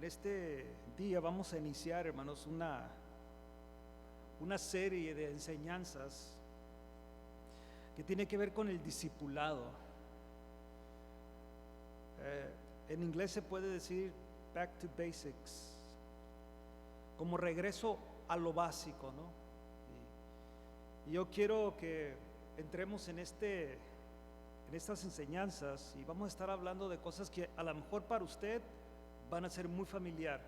En este día vamos a iniciar, hermanos, una serie de enseñanzas que tiene que ver con el discipulado. En inglés se puede decir back to basics, como regreso a lo básico, ¿no? Y yo quiero que entremos en estas enseñanzas, y vamos a estar hablando de cosas que a lo mejor para usted van a ser muy familiar.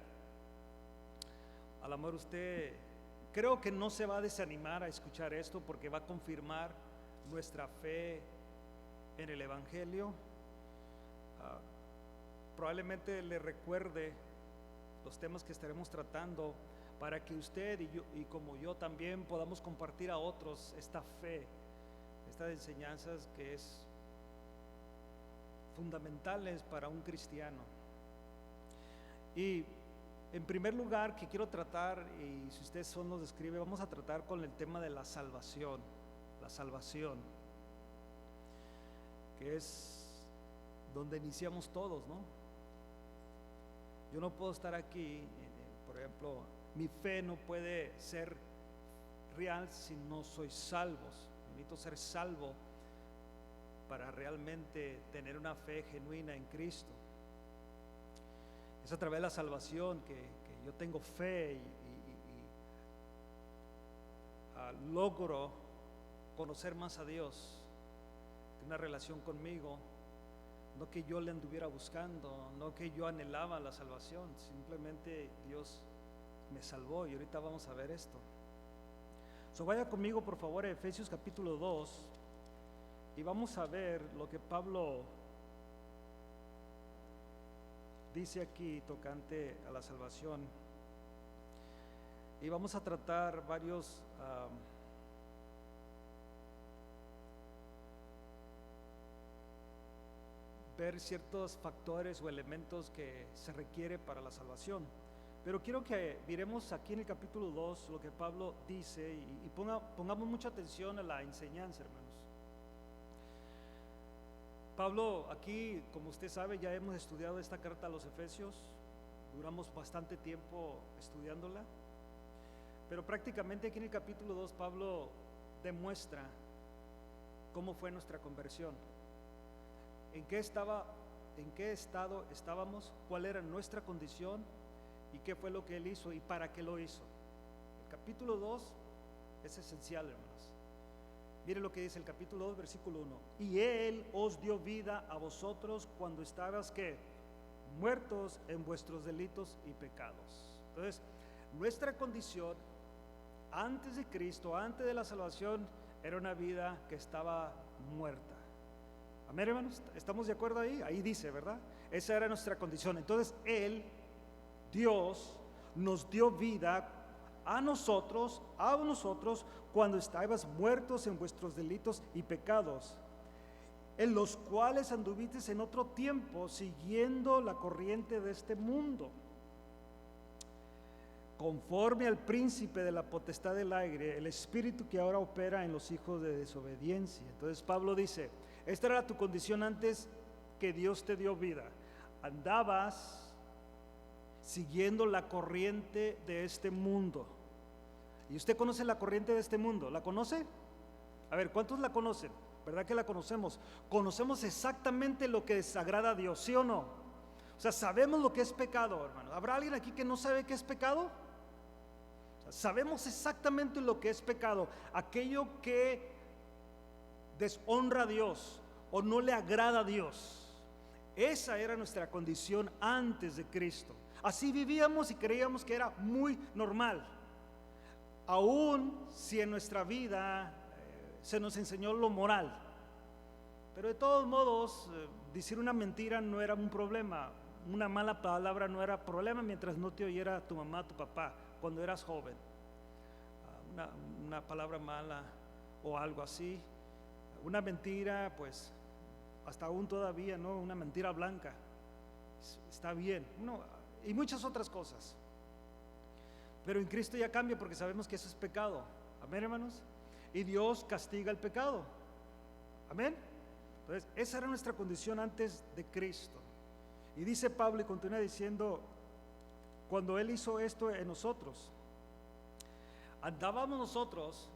A lo mejor usted creo que no se va a desanimar a escuchar esto, porque va a confirmar nuestra fe en el Evangelio. Probablemente le recuerde los temas que estaremos tratando, para que usted y yo, y como yo también, podamos compartir a otros esta fe, estas enseñanzas que es fundamentales para un cristiano. Y en primer lugar que quiero tratar, y si usted solo nos escribe, vamos a tratar con el tema de la salvación, que es donde iniciamos todos, ¿no? Yo no puedo estar aquí, por ejemplo, mi fe no puede ser real si no soy salvo. Necesito ser salvo para realmente tener una fe genuina en Cristo. Es a través de la salvación que yo tengo fe y logro conocer más a Dios, tener una relación conmigo. No que yo le anduviera buscando, no que yo anhelaba la salvación, simplemente Dios me salvó, y ahorita vamos a ver esto. Vaya conmigo por favor a Efesios capítulo 2, y vamos a ver lo que Pablo dice aquí tocante a la salvación. Y vamos a tratar varios ver ciertos factores o elementos que se requiere para la salvación. Pero quiero que miremos aquí en el capítulo 2 lo que Pablo dice, y pongamos mucha atención a la enseñanza, hermanos. Pablo aquí, como usted sabe, ya hemos estudiado esta carta a los Efesios, duramos bastante tiempo estudiándola, pero prácticamente aquí en el capítulo 2 Pablo demuestra cómo fue nuestra conversión. ¿En qué estado estábamos? ¿Cuál era nuestra condición? ¿Y qué fue lo que Él hizo? ¿Y para qué lo hizo? El capítulo 2 es esencial, hermanos. Mire lo que dice el capítulo 2, versículo 1. Y Él os dio vida a vosotros cuando estabas, ¿qué? Muertos en vuestros delitos y pecados. Entonces, nuestra condición antes de Cristo, antes de la salvación, era una vida que estaba muerta. Amén, hermanos, ¿estamos de acuerdo ahí? Ahí dice, ¿verdad? Esa era nuestra condición. Entonces Él, Dios, nos dio vida a nosotros, cuando estabas muertos en vuestros delitos y pecados, en los cuales anduvisteis en otro tiempo, siguiendo la corriente de este mundo, conforme al príncipe de la potestad del aire, el espíritu que ahora opera en los hijos de desobediencia. Entonces Pablo dice, esta era tu condición antes que Dios te dio vida. Andabas siguiendo la corriente de este mundo. ¿Y usted conoce la corriente de este mundo? ¿La conoce? A ver, ¿cuántos la conocen? ¿Verdad que la conocemos? Conocemos exactamente lo que desagrada a Dios, ¿sí o no? O sea, sabemos lo que es pecado, hermano. ¿Habrá alguien aquí que no sabe qué es pecado? O sea, sabemos exactamente lo que es pecado. Aquello que deshonra a Dios o no le agrada a Dios. Esa era nuestra condición antes de Cristo. Así vivíamos y creíamos que era muy normal, aún si en nuestra vida se nos enseñó lo moral. Pero de todos modos, decir una mentira no era un problema, una mala palabra no era problema mientras no te oyera tu mamá, tu papá, cuando eras joven. Una palabra mala o algo así, una mentira, pues hasta aún todavía, ¿no? Una mentira blanca está bien, y muchas otras cosas. Pero en Cristo ya cambia, porque sabemos que eso es pecado. Amén, hermanos. Y Dios castiga el pecado. Amén. Entonces esa era nuestra condición antes de Cristo. Y dice Pablo, y continúa diciendo cuando Él hizo esto en nosotros. Andábamos nosotros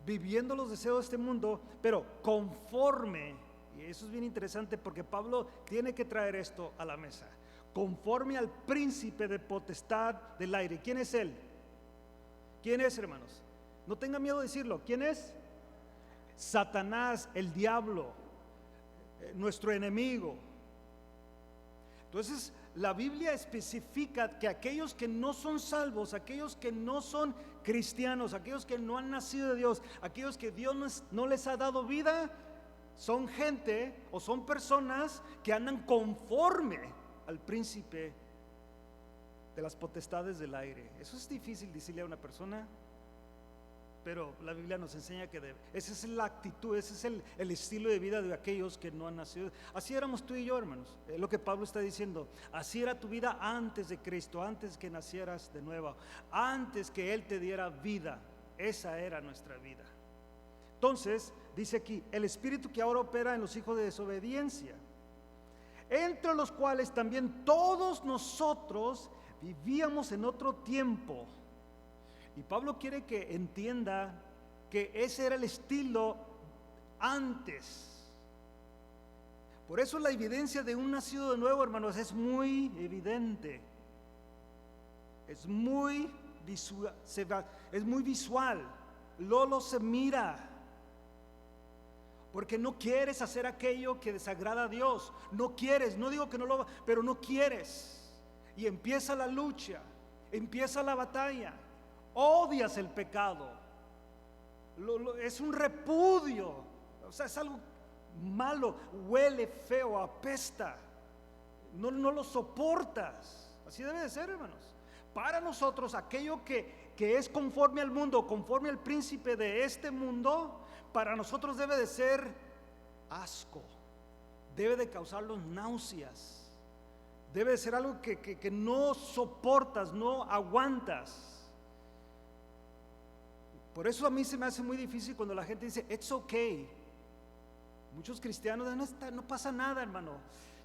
viviendo los deseos de este mundo, pero conforme, y eso es bien interesante porque Pablo tiene que traer esto a la mesa, conforme al príncipe de potestad del aire. ¿Quién es él? ¿Quién es, hermanos? No tenga miedo de decirlo. ¿Quién es? Satanás, el diablo, nuestro enemigo. Entonces la Biblia especifica que aquellos que no son salvos, aquellos que no son cristianos, aquellos que no han nacido de Dios, aquellos que Dios no les ha dado vida, son gente o son personas que andan conforme al príncipe de las potestades del aire. Eso es difícil decirle a una persona, pero la Biblia nos enseña que esa es la actitud, ese es el estilo de vida de aquellos que no han nacido. Así éramos tú y yo, hermanos. Es lo que Pablo está diciendo. Así era tu vida antes de Cristo, antes que nacieras de nuevo, antes que Él te diera vida. Esa era nuestra vida. Entonces, dice aquí, el espíritu que ahora opera en los hijos de desobediencia, entre los cuales también todos nosotros vivíamos en otro tiempo. Y Pablo quiere que entienda que ese era el estilo antes. Por eso la evidencia de un nacido de nuevo, hermanos, es muy evidente. Es muy visual. Lolo se mira. Porque no quieres hacer aquello que desagrada a Dios. No quieres, no digo que no lo, pero no quieres. Y empieza la lucha, empieza la batalla. Odias el pecado, es un repudio, o sea, es algo malo, huele feo, apesta, no lo soportas. Así debe de ser, hermanos. Para nosotros aquello que es conforme al mundo, conforme al príncipe de este mundo, para nosotros debe de ser asco, debe de causarnos náuseas, debe de ser algo que no soportas, no aguantas. Por eso a mí se me hace muy difícil cuando la gente dice, it's okay. Muchos cristianos no pasa nada, hermano.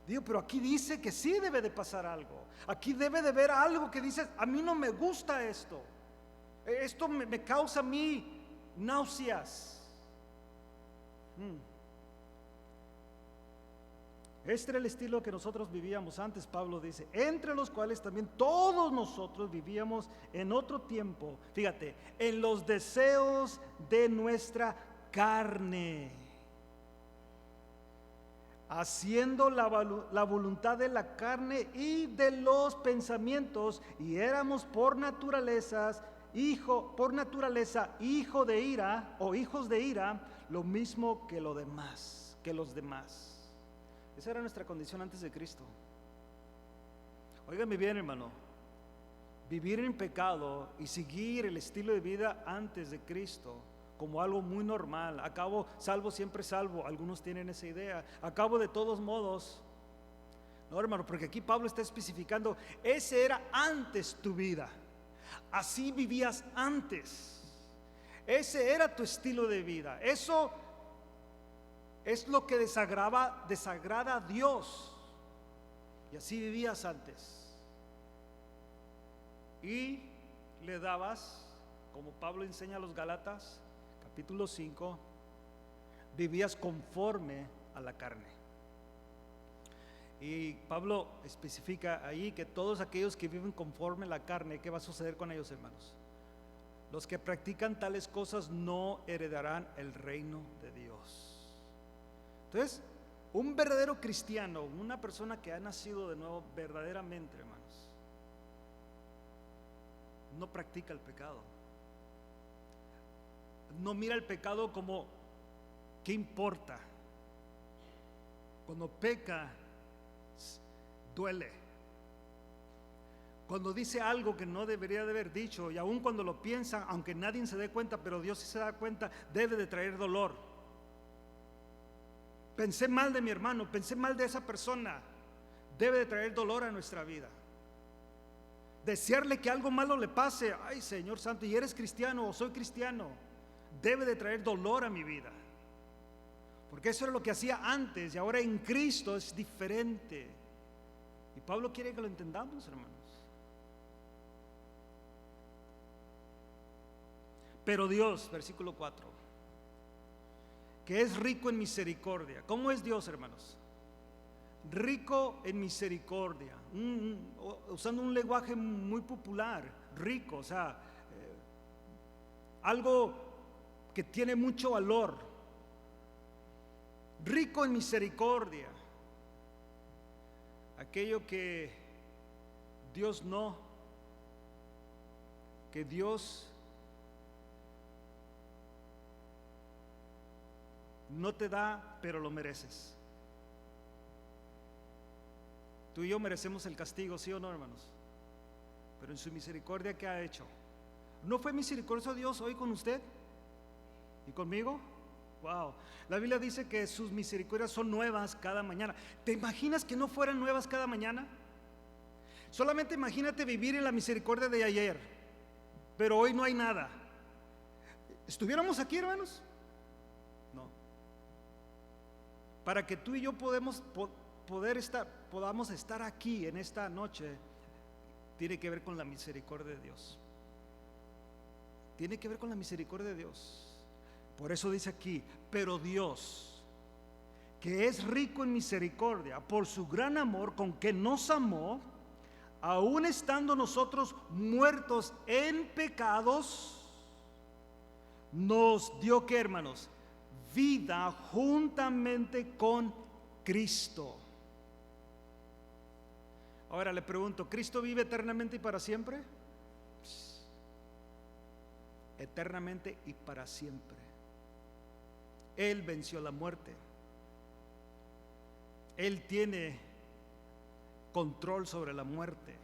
Digo, pero aquí dice que sí debe de pasar algo. Aquí debe de haber algo que dice, a mí no me gusta esto. Esto me causa a mí náuseas. Este era el estilo que nosotros vivíamos antes. Pablo dice, entre los cuales también todos nosotros vivíamos en otro tiempo, fíjate, en los deseos de nuestra carne, haciendo la voluntad de la carne y de los pensamientos, y éramos por naturaleza hijo de ira o hijos de ira, lo mismo que los demás. Esa era nuestra condición antes de Cristo. Óigame bien, hermano, vivir en pecado y seguir el estilo de vida antes de Cristo como algo muy normal, acabo salvo siempre salvo, algunos tienen esa idea, acabo de todos modos. No, hermano, porque aquí Pablo está especificando, ese era antes tu vida, así vivías antes, ese era tu estilo de vida, eso es lo que desagrada a Dios, y así vivías antes. Y le dabas, como Pablo enseña a los Gálatas, capítulo 5, vivías conforme a la carne. Y Pablo especifica ahí que todos aquellos que viven conforme a la carne, ¿qué va a suceder con ellos, hermanos? Los que practican tales cosas no heredarán el reino de Dios. Entonces, un verdadero cristiano, una persona que ha nacido de nuevo verdaderamente, hermanos, no practica el pecado. No mira el pecado como, ¿qué importa? Cuando peca, duele. Cuando dice algo que no debería de haber dicho, y aun cuando lo piensa, aunque nadie se dé cuenta, pero Dios sí se da cuenta, debe de traer dolor. Pensé mal de mi hermano, pensé mal de esa persona, debe de traer dolor a nuestra vida. Desearle que algo malo le pase, ay Señor Santo, y eres cristiano o soy cristiano, debe de traer dolor a mi vida. Porque eso era lo que hacía antes, y ahora en Cristo es diferente. Y Pablo quiere que lo entendamos, hermanos. Pero Dios, versículo 4, que es rico en misericordia. ¿Cómo es Dios, hermanos? Rico en misericordia, usando un lenguaje muy popular, rico, o sea, algo que tiene mucho valor. Rico en misericordia, aquello que Dios no, que Dios no te da, pero lo mereces. Tú y yo merecemos el castigo, ¿sí o no, hermanos? Pero en su misericordia, ¿qué ha hecho? ¿No fue misericordioso Dios hoy con usted y conmigo? Wow. La Biblia dice que sus misericordias son nuevas cada mañana. ¿Te imaginas que no fueran nuevas cada mañana? Solamente imagínate vivir en la misericordia de ayer, pero hoy no hay nada. ¿Estuviéramos aquí, hermanos? No. Para que tú y yo podamos estar aquí en esta noche, tiene que ver con la misericordia de Dios. Tiene que ver con la misericordia de Dios. Por eso dice aquí, pero Dios, que es rico en misericordia, por su gran amor con que nos amó, aun estando nosotros muertos en pecados, nos dio, ¿qué, hermanos? Vida juntamente con Cristo. Ahora le pregunto, ¿Cristo vive eternamente y para siempre? Eternamente y para siempre. Él venció la muerte. Él tiene control sobre la muerte.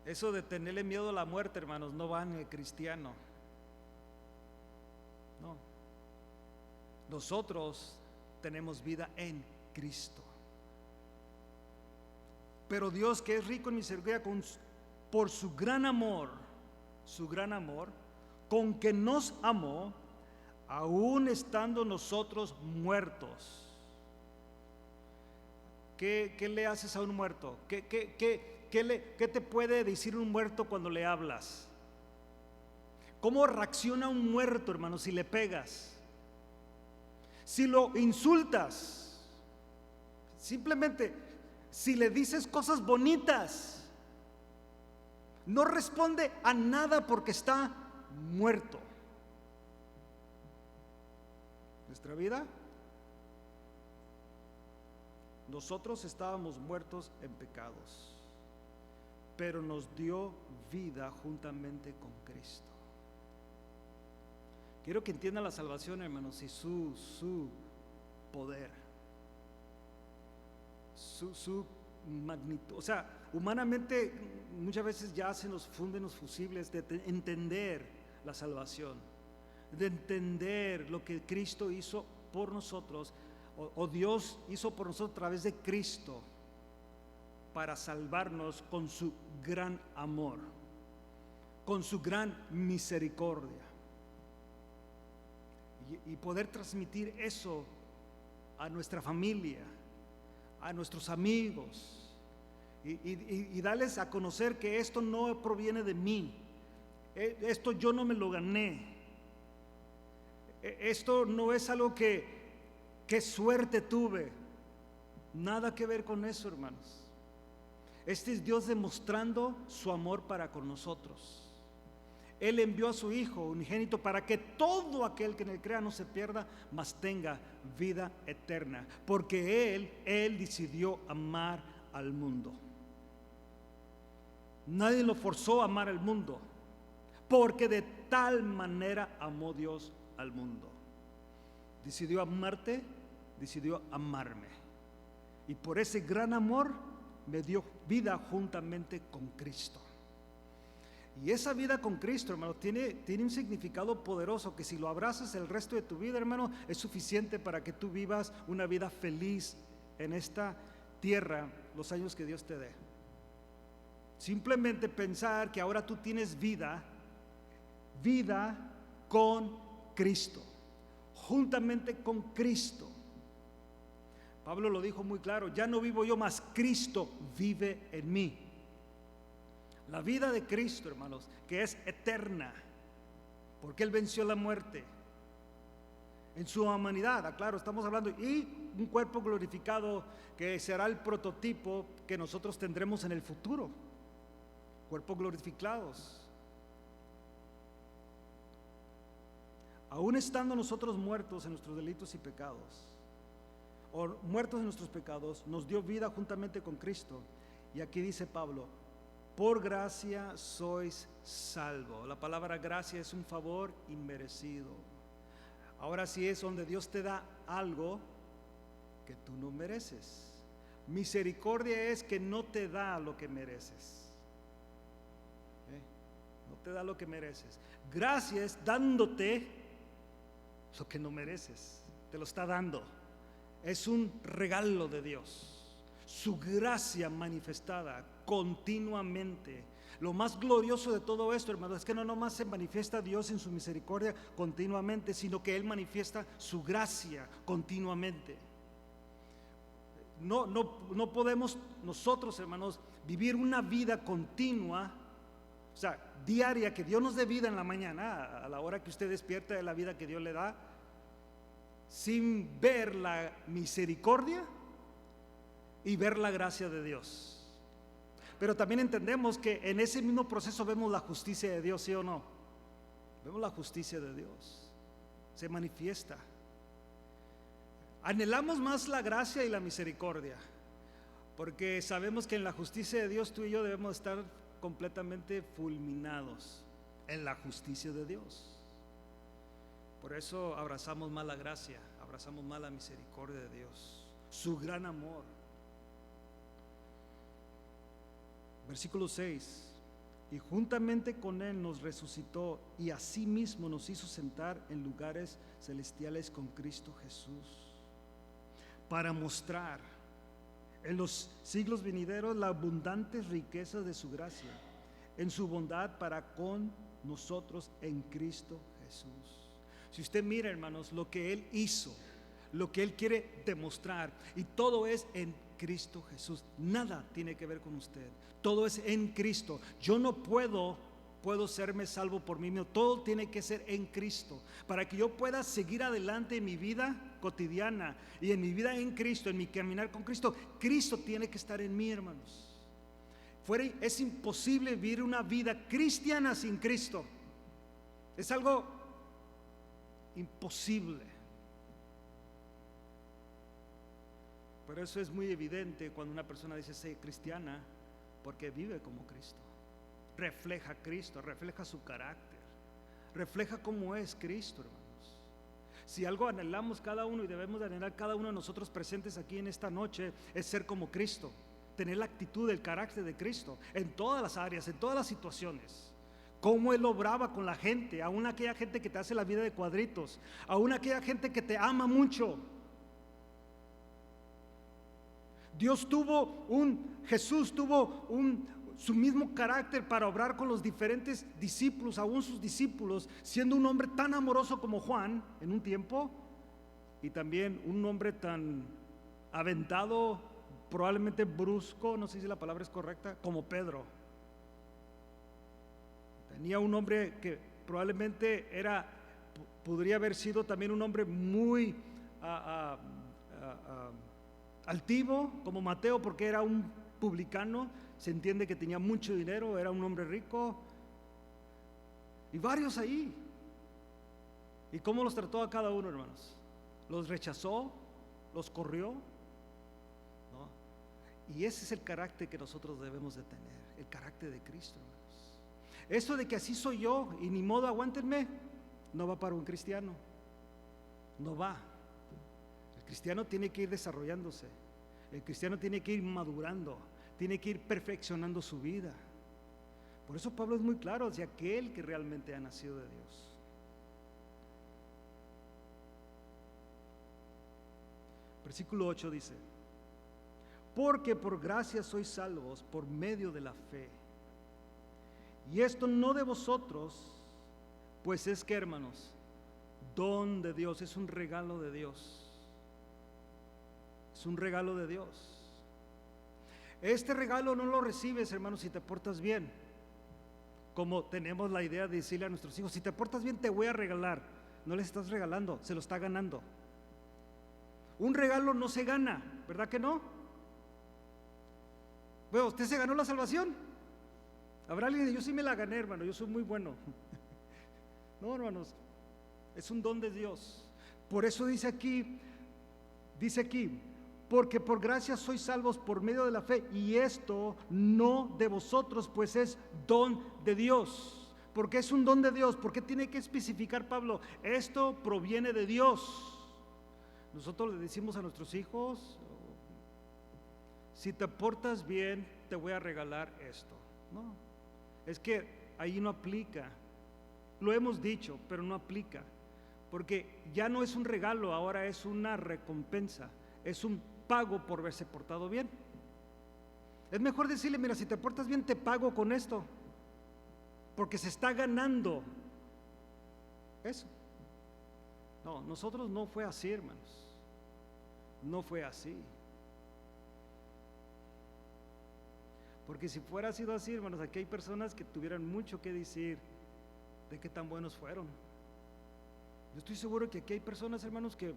Eso de tenerle miedo a la muerte, hermanos, no va en el cristiano. No. Nosotros tenemos vida en Cristo. Pero Dios, que es rico en misericordia, por su gran amor, con que nos amó, aun estando nosotros muertos. ¿Qué le haces a un muerto? ¿Qué te puede decir un muerto cuando le hablas? ¿Cómo reacciona un muerto, hermano, si le pegas? Si lo insultas, simplemente si le dices cosas bonitas, no responde a nada porque está muerto. Nuestra vida, nosotros estábamos muertos en pecados, pero nos dio vida juntamente con Cristo. Quiero que entiendan la salvación, hermanos, y su poder, su magnitud. O sea, humanamente muchas veces ya se nos funden los fusibles de entender la salvación, de entender lo que Cristo hizo por nosotros, o Dios hizo por nosotros a través de Cristo para salvarnos con su gran amor, con su gran misericordia, y poder transmitir eso a nuestra familia, a nuestros amigos, y darles a conocer que esto no proviene de mí, esto yo no me lo gané, esto no es algo que suerte tuve, nada que ver con eso, hermanos. Este es Dios demostrando su amor para con nosotros. Él envió a su Hijo unigénito para que todo aquel que en él crea no se pierda, mas tenga vida eterna, porque Él decidió amar al mundo. Nadie lo forzó a amar al mundo, porque de tal manera amó Dios al mundo. Decidió amarte, decidió amarme, y por ese gran amor me dio vida juntamente con Cristo. Y esa vida con Cristo, hermano, tiene un significado poderoso que si lo abrazas el resto de tu vida, hermano, es suficiente para que tú vivas una vida feliz en esta tierra los años que Dios te dé. Simplemente pensar que ahora tú tienes vida con Cristo, juntamente con Cristo. Pablo lo dijo muy claro: ya no vivo yo, mas Cristo vive en mí. La vida de Cristo, hermanos, que es eterna, porque Él venció la muerte en su humanidad, claro, estamos hablando, y un cuerpo glorificado que será el prototipo que nosotros tendremos en el futuro, cuerpos glorificados. Aún estando nosotros muertos en nuestros delitos y pecados, o muertos en nuestros pecados, nos dio vida juntamente con Cristo. Y aquí dice Pablo, por gracia sois salvos. La palabra gracia es un favor inmerecido. Ahora sí es donde Dios te da algo que tú no mereces. Misericordia es que no te da lo que mereces. No te da lo que mereces. Gracia es dándote lo que no mereces. Te lo está dando. Es un regalo de Dios. Su gracia manifestada continuamente. Lo más glorioso de todo esto, hermano, es que no nomás se manifiesta Dios en su misericordia continuamente, sino que Él manifiesta su gracia continuamente. No podemos nosotros, hermanos, vivir una vida continua, o sea, diaria, que Dios nos dé vida en la mañana, a la hora que usted despierta de la vida que Dios le da, sin ver la misericordia y ver la gracia de Dios. Pero también entendemos que en ese mismo proceso vemos la justicia de Dios, ¿sí o no? Vemos la justicia de Dios, se manifiesta. Anhelamos más la gracia y la misericordia, porque sabemos que en la justicia de Dios tú y yo debemos estar completamente fulminados en la justicia de Dios. Por eso abrazamos más la gracia, abrazamos más la misericordia de Dios, su gran amor. Versículo 6, y juntamente con Él nos resucitó y asimismo nos hizo sentar en lugares celestiales con Cristo Jesús, para mostrar en los siglos venideros las abundantes riquezas de su gracia, en su bondad para con nosotros en Cristo Jesús. Si usted mira, hermanos, lo que Él hizo, lo que Él quiere demostrar, y todo es en Cristo Jesús, nada tiene que ver con usted, todo es en Cristo. Yo no puedo serme salvo por mí mismo, todo tiene que ser en Cristo, para que yo pueda seguir adelante en mi vida cotidiana y en mi vida en Cristo, en mi caminar con Cristo. Cristo tiene que estar en mí, hermanos. Es imposible vivir una vida cristiana sin Cristo, es algo imposible. Pero eso es muy evidente cuando una persona dice ser cristiana, porque vive como Cristo, refleja a Cristo, refleja su carácter, refleja cómo es Cristo, hermanos. Si algo anhelamos cada uno y debemos de anhelar cada uno de nosotros presentes aquí en esta noche, es ser como Cristo, tener la actitud, el carácter de Cristo en todas las áreas, en todas las situaciones. Cómo Él obraba con la gente, aún aquella gente que te hace la vida de cuadritos, aún aquella gente que te ama mucho. Jesús tuvo su mismo carácter para obrar con los diferentes discípulos, aún sus discípulos, siendo un hombre tan amoroso como Juan en un tiempo, y también un hombre tan aventado, probablemente brusco, no sé si la palabra es correcta, como Pedro. Tenía un hombre que probablemente podría haber sido también un hombre muy altivo, como Mateo, porque era un publicano. Se entiende que tenía mucho dinero, era un hombre rico, y varios ahí. ¿Y cómo los trató a cada uno, hermanos? ¿Los rechazó? ¿Los corrió? ¿No? Y ese es el carácter que nosotros debemos de tener, el carácter de Cristo, hermanos. Eso de que así soy yo y ni modo aguántenme, no va para un cristiano, no va. El cristiano tiene que ir desarrollándose, el cristiano tiene que ir madurando, tiene que ir perfeccionando su vida. Por eso Pablo es muy claro hacia aquel que realmente ha nacido de Dios. Versículo 8 dice: porque por gracia sois salvos por medio de la fe. Y esto no de vosotros, pues es que, hermanos, don de Dios, es un regalo de Dios. Es un regalo de Dios. Este regalo no lo recibes, hermanos, si te portas bien. como tenemos la idea de decirle a nuestros hijos, si te portas bien te voy a regalar. No les estás regalando, se lo está ganando. Un regalo no se gana, ¿verdad que no? Bueno, ¿usted se ganó la salvación? Habrá alguien que yo sí me la gané, hermano, yo soy muy bueno. No, hermanos, es un don de Dios. Por eso dice aquí, porque por gracia sois salvos por medio de la fe, y esto no de vosotros, pues es don de Dios. ¿Por qué es un don de Dios? ¿Por qué tiene que especificar Pablo? Esto proviene de Dios. Nosotros le decimos a nuestros hijos, si te portas bien, te voy a regalar esto. No, es que ahí no aplica. Lo hemos dicho, pero no aplica. Porque ya no es un regalo, ahora es una recompensa. Es un pago por haberse portado bien. Es mejor decirle, mira, si te portas bien, te pago con esto. Porque se está ganando eso. No, nosotros no fue así, hermanos. No fue así. Porque si fuera sido así, hermanos, aquí hay personas que tuvieran mucho que decir de qué tan buenos fueron. Yo estoy seguro que aquí hay personas, hermanos, que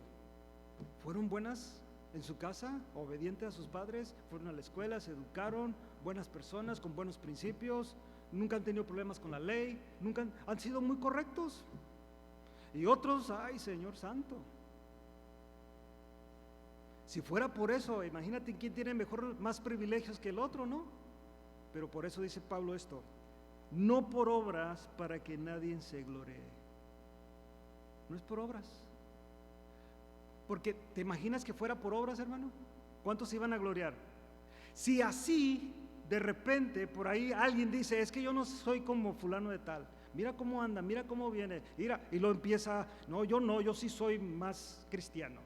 fueron buenas en su casa, obedientes a sus padres, fueron a la escuela, se educaron, buenas personas, con buenos principios, nunca han tenido problemas con la ley, nunca han sido muy correctos. Y otros, ay, Señor Santo. Si fuera por eso, imagínate quién tiene más privilegios que el otro, ¿no? Pero por eso dice Pablo esto, no por obras para que nadie se gloree. No es por obras. Porque ¿te imaginas que fuera por obras, hermano? ¿Cuántos se iban a gloriar? Si así, de repente, por ahí alguien dice, es que yo no soy como fulano de tal, mira cómo anda, mira cómo viene, mira, y lo empieza, no, yo sí soy más cristiano.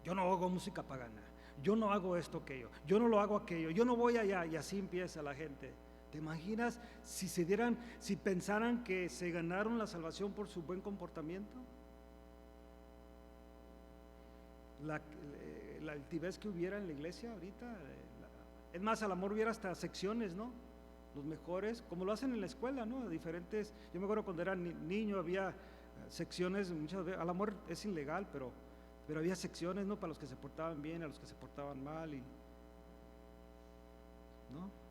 Yo no hago música pagana, yo no hago esto, aquello, yo no lo hago aquello, yo no voy allá, y así empieza la gente. ¿Te imaginas si pensaran que se ganaron la salvación por su buen comportamiento? La altivez que hubiera en la iglesia ahorita, es más, a lo mejor hubiera hasta secciones, ¿no? Los mejores, como lo hacen en la escuela, ¿no? Diferentes, yo me acuerdo cuando era niño había secciones, muchas veces, a lo mejor es ilegal, pero había secciones, ¿no? Para los que se portaban bien, a los que se portaban mal, ¿no?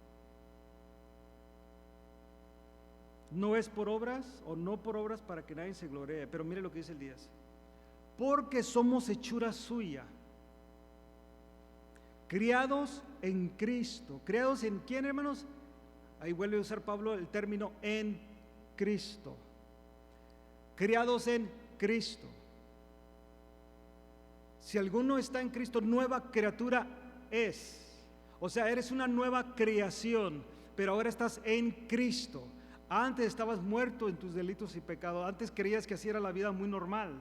No es por obras o no por obras para que nadie se gloree, pero mire lo que dice el 10. Porque somos hechura suya, criados en Cristo. ¿Criados en quién, hermanos? Ahí vuelve a usar Pablo el término en Cristo. Criados en Cristo. Si alguno está en Cristo, nueva criatura es. O sea, eres una nueva creación, pero ahora estás en Cristo. Antes estabas muerto en tus delitos y pecados. Antes creías que así era la vida muy normal.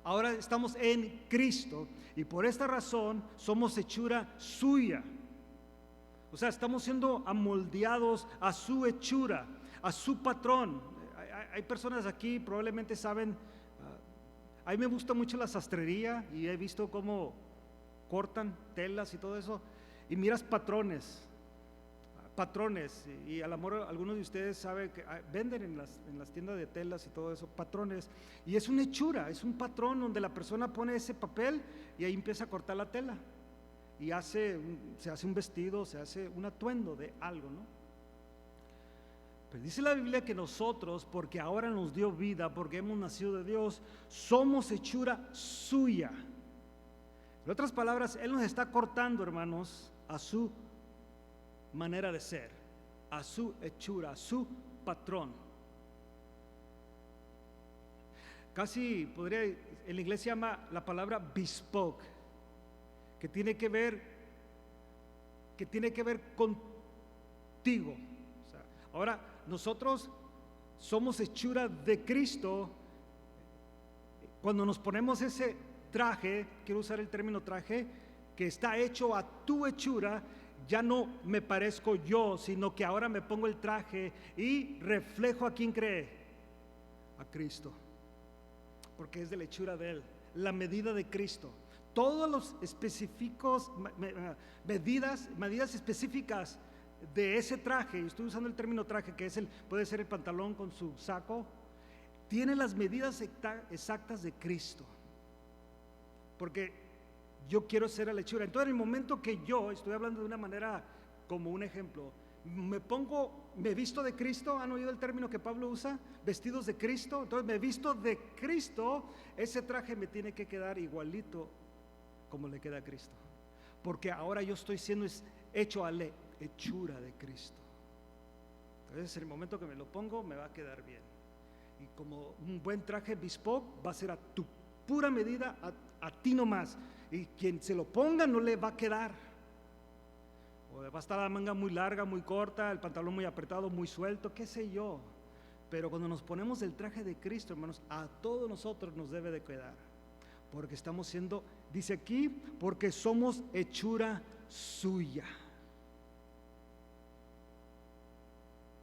Ahora estamos en Cristo y por esta razón somos hechura suya. O sea, estamos siendo amoldeados a su hechura, a su patrón. Hay personas aquí, probablemente saben, a mí me gusta mucho la sastrería y he visto cómo cortan telas y todo eso. Y miras patrones, y a lo mejor algunos de ustedes saben que venden en las tiendas de telas y todo eso, patrones, y es una hechura, es un patrón donde la persona pone ese papel y ahí empieza a cortar la tela y se hace un vestido, se hace un atuendo de algo, ¿no? Pero dice la Biblia que nosotros, porque ahora nos dio vida, porque hemos nacido de Dios, somos hechura suya. En otras palabras, Él nos está cortando, hermanos, a su manera de ser, a su hechura, a su patrón. Casi podría, en la iglesia llama la palabra bespoke, que tiene que ver contigo. O sea, ahora nosotros somos hechura de Cristo. Cuando nos ponemos ese traje, quiero usar el término traje, que está hecho a tu hechura, ya no me parezco yo, sino que ahora me pongo el traje y reflejo a quien cree, a Cristo, porque es de la hechura de Él, la medida de Cristo. Todos los específicos medidas específicas de ese traje, y estoy usando el término traje, que es puede ser el pantalón con su saco, tiene las medidas exactas de Cristo. Porque yo quiero ser la hechura. Entonces, en el momento que yo estoy hablando de una manera como un ejemplo, me visto de Cristo. ¿Han oído el término que Pablo usa? Vestidos de Cristo. Entonces me visto de Cristo. Ese traje me tiene que quedar igualito como le queda a Cristo, porque ahora yo estoy siendo hecho a la hechura de Cristo. Entonces en el momento que me lo pongo me va a quedar bien, y como un buen traje bespoke va a ser a tu pura medida, a ti nomás, y quien se lo ponga no le va a quedar, o va a estar la manga muy larga, muy corta, el pantalón muy apretado, muy suelto, qué sé yo. Pero cuando nos ponemos el traje de Cristo, hermanos, a todos nosotros nos debe de quedar, porque estamos siendo, dice aquí, porque somos hechura suya.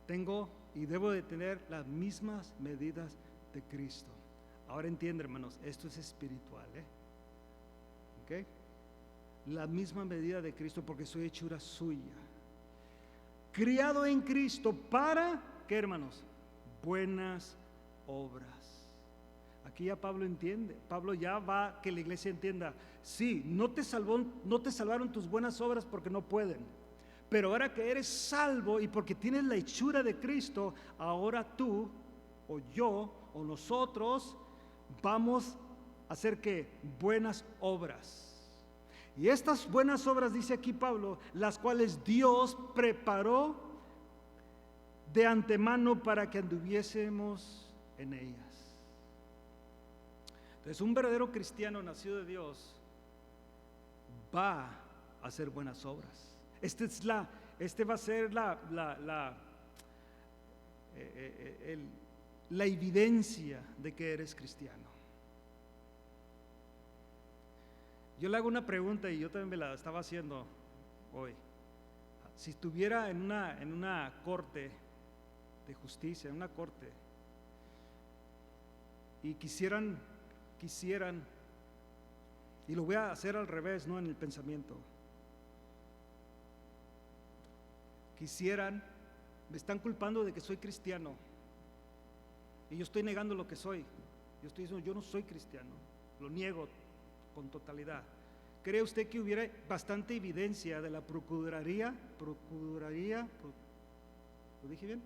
Tengo y debo de tener las mismas medidas de Cristo. Ahora entiende, hermanos, esto es espiritual, ¿ok? La misma medida de Cristo, porque soy hechura suya, criado en Cristo para, ¿qué, hermanos? Buenas obras. Aquí ya Pablo entiende, Pablo ya va que la iglesia entienda, sí, no te salvaron tus buenas obras porque no pueden, pero ahora que eres salvo y porque tienes la hechura de Cristo, ahora tú o yo o nosotros vamos a hacer que buenas obras. Y estas buenas obras, dice aquí Pablo, las cuales Dios preparó de antemano para que anduviésemos en ellas. Entonces, un verdadero cristiano nacido de Dios va a hacer buenas obras. Este va a ser la evidencia de que eres cristiano. Yo le hago una pregunta, y yo también me la estaba haciendo hoy. Si estuviera en una corte de justicia, en una corte, y quisieran, y lo voy a hacer al revés, no en el pensamiento, me están culpando de que soy cristiano, y yo estoy negando lo que soy. Yo estoy diciendo, yo no soy cristiano, lo niego con totalidad. ¿Cree usted que hubiera bastante evidencia de la procuraduría, ¿lo dije bien?,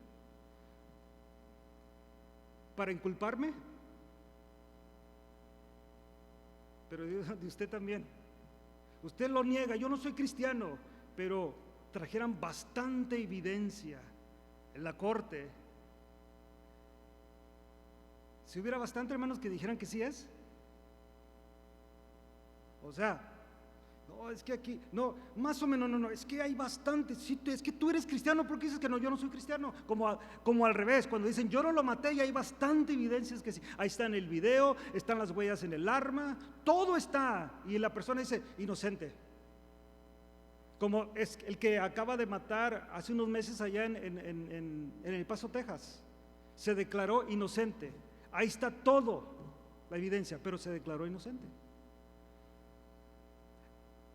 para inculparme? Pero de usted también. Usted lo niega, yo no soy cristiano, pero trajeran bastante evidencia en la corte. Si hubiera bastante, hermanos, que dijeran que sí es. O sea, no, es que aquí, no, más o menos, no, es que hay bastante, sí, es que tú eres cristiano, ¿por qué dices que no? Yo no soy cristiano. Como al revés, cuando dicen yo no lo maté, y hay bastante evidencias que sí. Ahí está en el video, están las huellas en el arma, todo está, y la persona dice inocente. Como es el que acaba de matar hace unos meses allá en El Paso, Texas, se declaró inocente. Ahí está todo, la evidencia, pero se declaró inocente.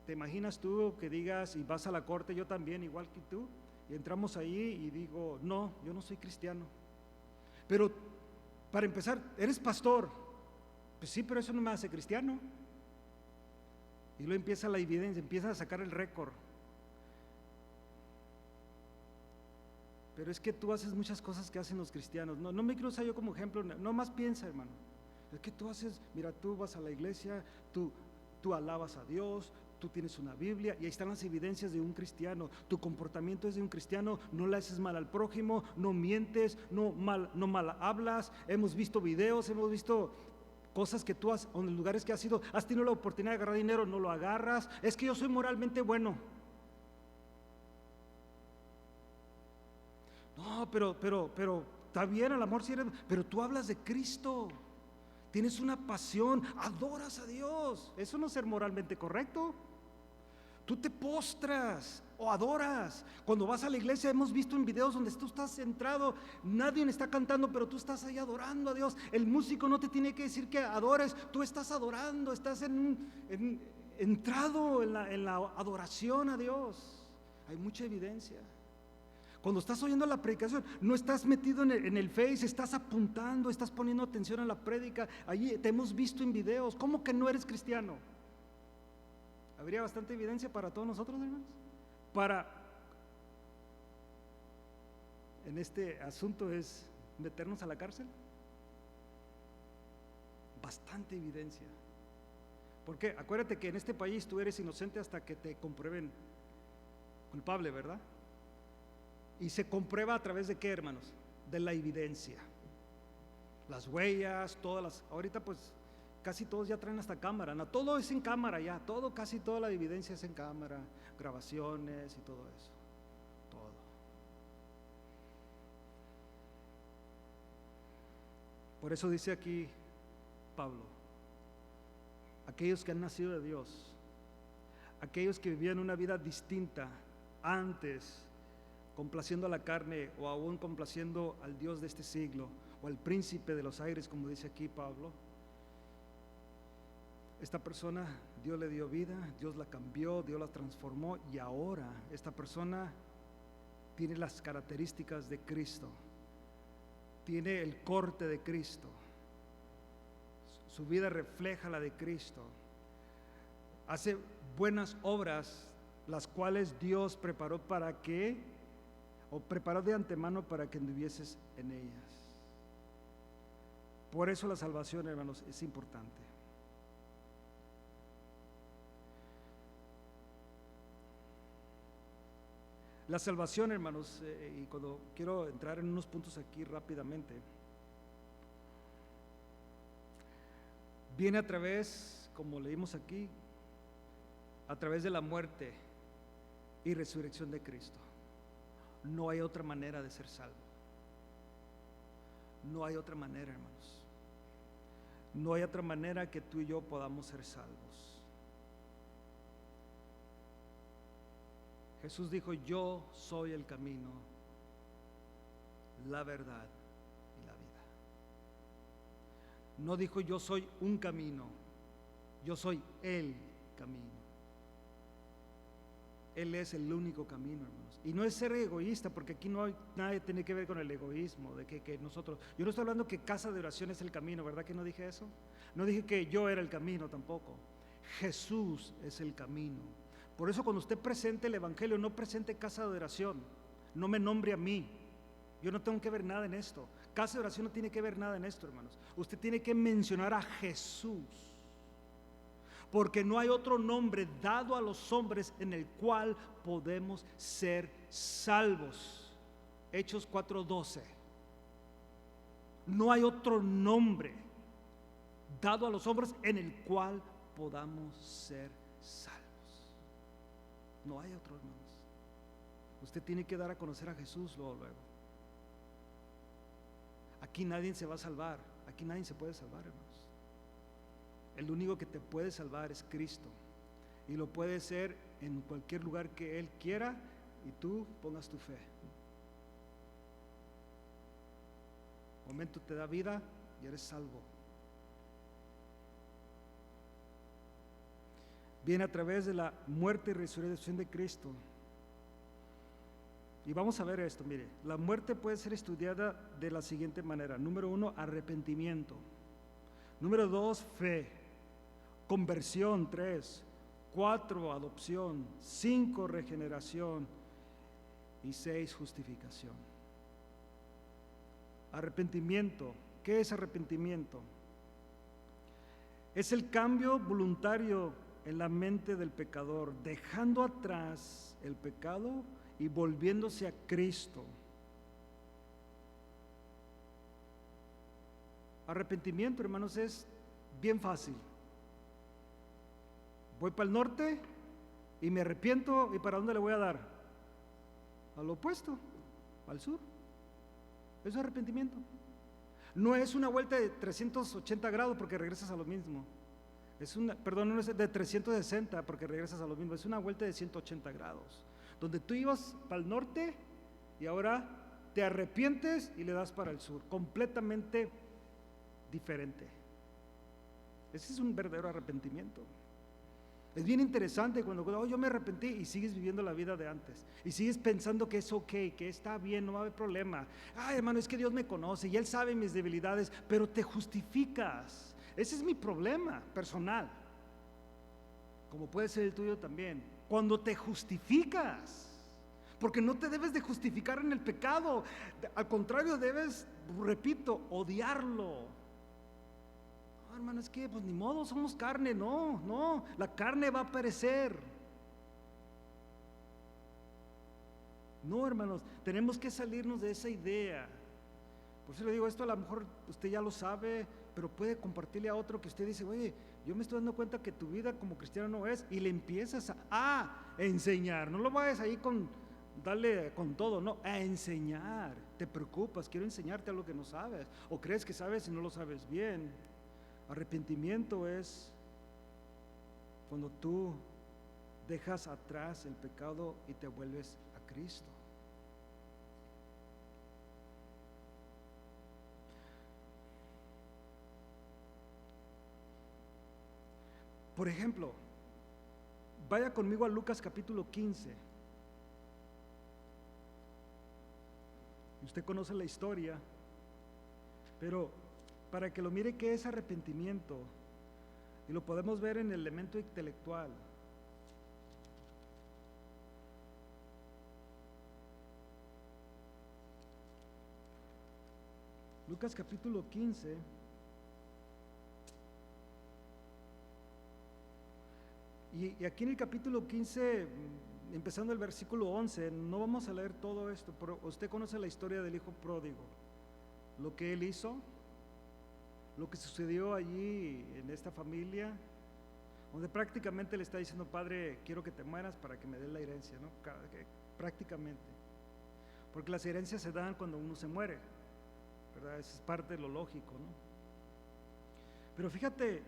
¿Te imaginas tú que digas, y vas a la corte, yo también, igual que tú, y entramos ahí y digo, no, yo no soy cristiano? Pero para empezar, eres pastor. Pues sí, pero eso no me hace cristiano. Y luego empieza la evidencia, empieza a sacar el récord. Pero es que tú haces muchas cosas que hacen los cristianos. No me quiero usar yo como ejemplo, no más piensa, hermano. Es que tú haces, mira, tú vas a la iglesia, tú alabas a Dios, tú tienes una Biblia, y ahí están las evidencias de un cristiano. Tu comportamiento es de un cristiano, no le haces mal al prójimo, no mientes, no mal hablas. Hemos visto videos, hemos visto cosas que tú has, en lugares que has tenido la oportunidad de agarrar dinero, no lo agarras. Es que yo soy moralmente bueno. No, pero está bien, al amor sí eres, pero tú hablas de Cristo, tienes una pasión, adoras a Dios. Eso no es ser moralmente correcto. Tú te postras o adoras. Cuando vas a la iglesia, hemos visto en videos donde tú estás centrado, nadie está cantando, pero tú estás ahí adorando a Dios. El músico no te tiene que decir que adores, tú estás adorando, estás entrado en la adoración a Dios. Hay mucha evidencia. Cuando estás oyendo la predicación, no estás metido en el Face, estás apuntando, estás poniendo atención a la prédica. Allí te hemos visto en videos. ¿Cómo que no eres cristiano? ¿Habría bastante evidencia para todos nosotros, hermanos? En este asunto es meternos a la cárcel. Bastante evidencia. ¿Por qué? Acuérdate que en este país tú eres inocente hasta que te comprueben culpable, ¿verdad? Y se comprueba a través de qué, hermanos? De la evidencia. Las huellas, ahorita pues casi todos ya traen hasta cámara, ¿no? Todo es en cámara ya, casi toda la evidencia es en cámara, grabaciones y todo eso, todo. Por eso dice aquí Pablo, aquellos que han nacido de Dios, aquellos que vivían una vida distinta antes, complaciendo a la carne o aún complaciendo al Dios de este siglo o al príncipe de los aires, como dice aquí Pablo, esta persona Dios le dio vida, Dios la cambió, Dios la transformó, y ahora esta persona tiene las características de Cristo, tiene el corte de Cristo, su vida refleja la de Cristo, hace buenas obras, las cuales Dios preparó preparó de antemano para que anduvieses en ellas. Por eso la salvación, hermanos, es importante. La salvación, hermanos, y cuando quiero entrar en unos puntos aquí rápidamente, viene a través, como leímos aquí, a través de la muerte y resurrección de Cristo. No hay otra manera de ser salvo. No hay otra manera, hermanos. No hay otra manera que tú y yo podamos ser salvos. Jesús dijo: yo soy el camino, la verdad y la vida. No dijo: yo soy un camino, yo soy el camino. Él es el único camino, hermanos. Y no es ser egoísta, porque aquí no hay nada tiene que ver con el egoísmo, de que nosotros, yo no estoy hablando que casa de oración es el camino, ¿verdad que no dije eso? No dije que yo era el camino tampoco. Jesús es el camino. Por eso cuando usted presente el evangelio, no presente casa de oración, no me nombre a mí. Yo no tengo que ver nada en esto. Casa de oración no tiene que ver nada en esto, hermanos. Usted tiene que mencionar a Jesús, porque no hay otro nombre dado a los hombres en el cual podemos ser salvos. Hechos 4:12. No hay otro nombre dado a los hombres en el cual podamos ser salvos. No hay otro, hermanos. Usted tiene que dar a conocer a Jesús luego. Aquí nadie se va a salvar, aquí nadie se puede salvar, hermanos. El único que te puede salvar es Cristo, y lo puede ser en cualquier lugar que Él quiera y tú pongas tu fe. Un momento te da vida y eres salvo. Viene a través de la muerte y resurrección de Cristo. Y vamos a ver esto, mire, la muerte puede ser estudiada de la siguiente manera. Número 1, arrepentimiento. Número 2, fe. Conversión, 3. 4, adopción. 5, regeneración. Y 6, justificación. Arrepentimiento. ¿Qué es arrepentimiento? Es el cambio voluntario en la mente del pecador, dejando atrás el pecado y volviéndose a Cristo. Arrepentimiento, hermanos, es bien fácil. Voy para el norte y me arrepiento, ¿y para dónde le voy a dar? Al opuesto, al sur. Eso es arrepentimiento. No es una vuelta de 380 grados porque regresas a lo mismo. No es de 360 porque regresas a lo mismo. Es una vuelta de 180 grados, donde tú ibas para el norte y ahora te arrepientes y le das para el sur, completamente diferente. Ese es un verdadero arrepentimiento. Es bien interesante cuando yo me arrepentí y sigues viviendo la vida de antes. Y sigues pensando que es ok, que está bien, no va a haber problema. Ay, hermano, es que Dios me conoce y Él sabe mis debilidades, pero te justificas. Ese es mi problema personal, como puede ser el tuyo también. Cuando te justificas, porque no te debes de justificar en el pecado. Al contrario, debes, repito, odiarlo. Hermano, es que pues ni modo, somos carne. No, la carne va a perecer. No, hermanos, tenemos que salirnos de esa idea. Por eso le digo, esto a lo mejor usted ya lo sabe, pero puede compartirle a otro que usted dice, oye, yo me estoy dando cuenta que tu vida como cristiano no es, y le empiezas a enseñar. No lo vayas ahí darle con todo, no, a enseñar. Te preocupas, quiero enseñarte algo que no sabes, o crees que sabes y no lo sabes bien. Arrepentimiento es cuando tú dejas atrás el pecado y te vuelves a Cristo. Por ejemplo, vaya conmigo a Lucas capítulo 15. Usted conoce la historia, pero para que lo mire qué es arrepentimiento, y lo podemos ver en el elemento intelectual. Lucas capítulo 15. Y aquí en el capítulo 15, empezando el versículo 11, no vamos a leer todo esto, pero usted conoce la historia del hijo pródigo, lo que él hizo, lo que sucedió allí en esta familia, donde prácticamente le está diciendo, Padre, quiero que te mueras para que me des la herencia, ¿no? Prácticamente, porque las herencias se dan cuando uno se muere, ¿verdad? Eso es parte de lo lógico, ¿no? Pero fíjate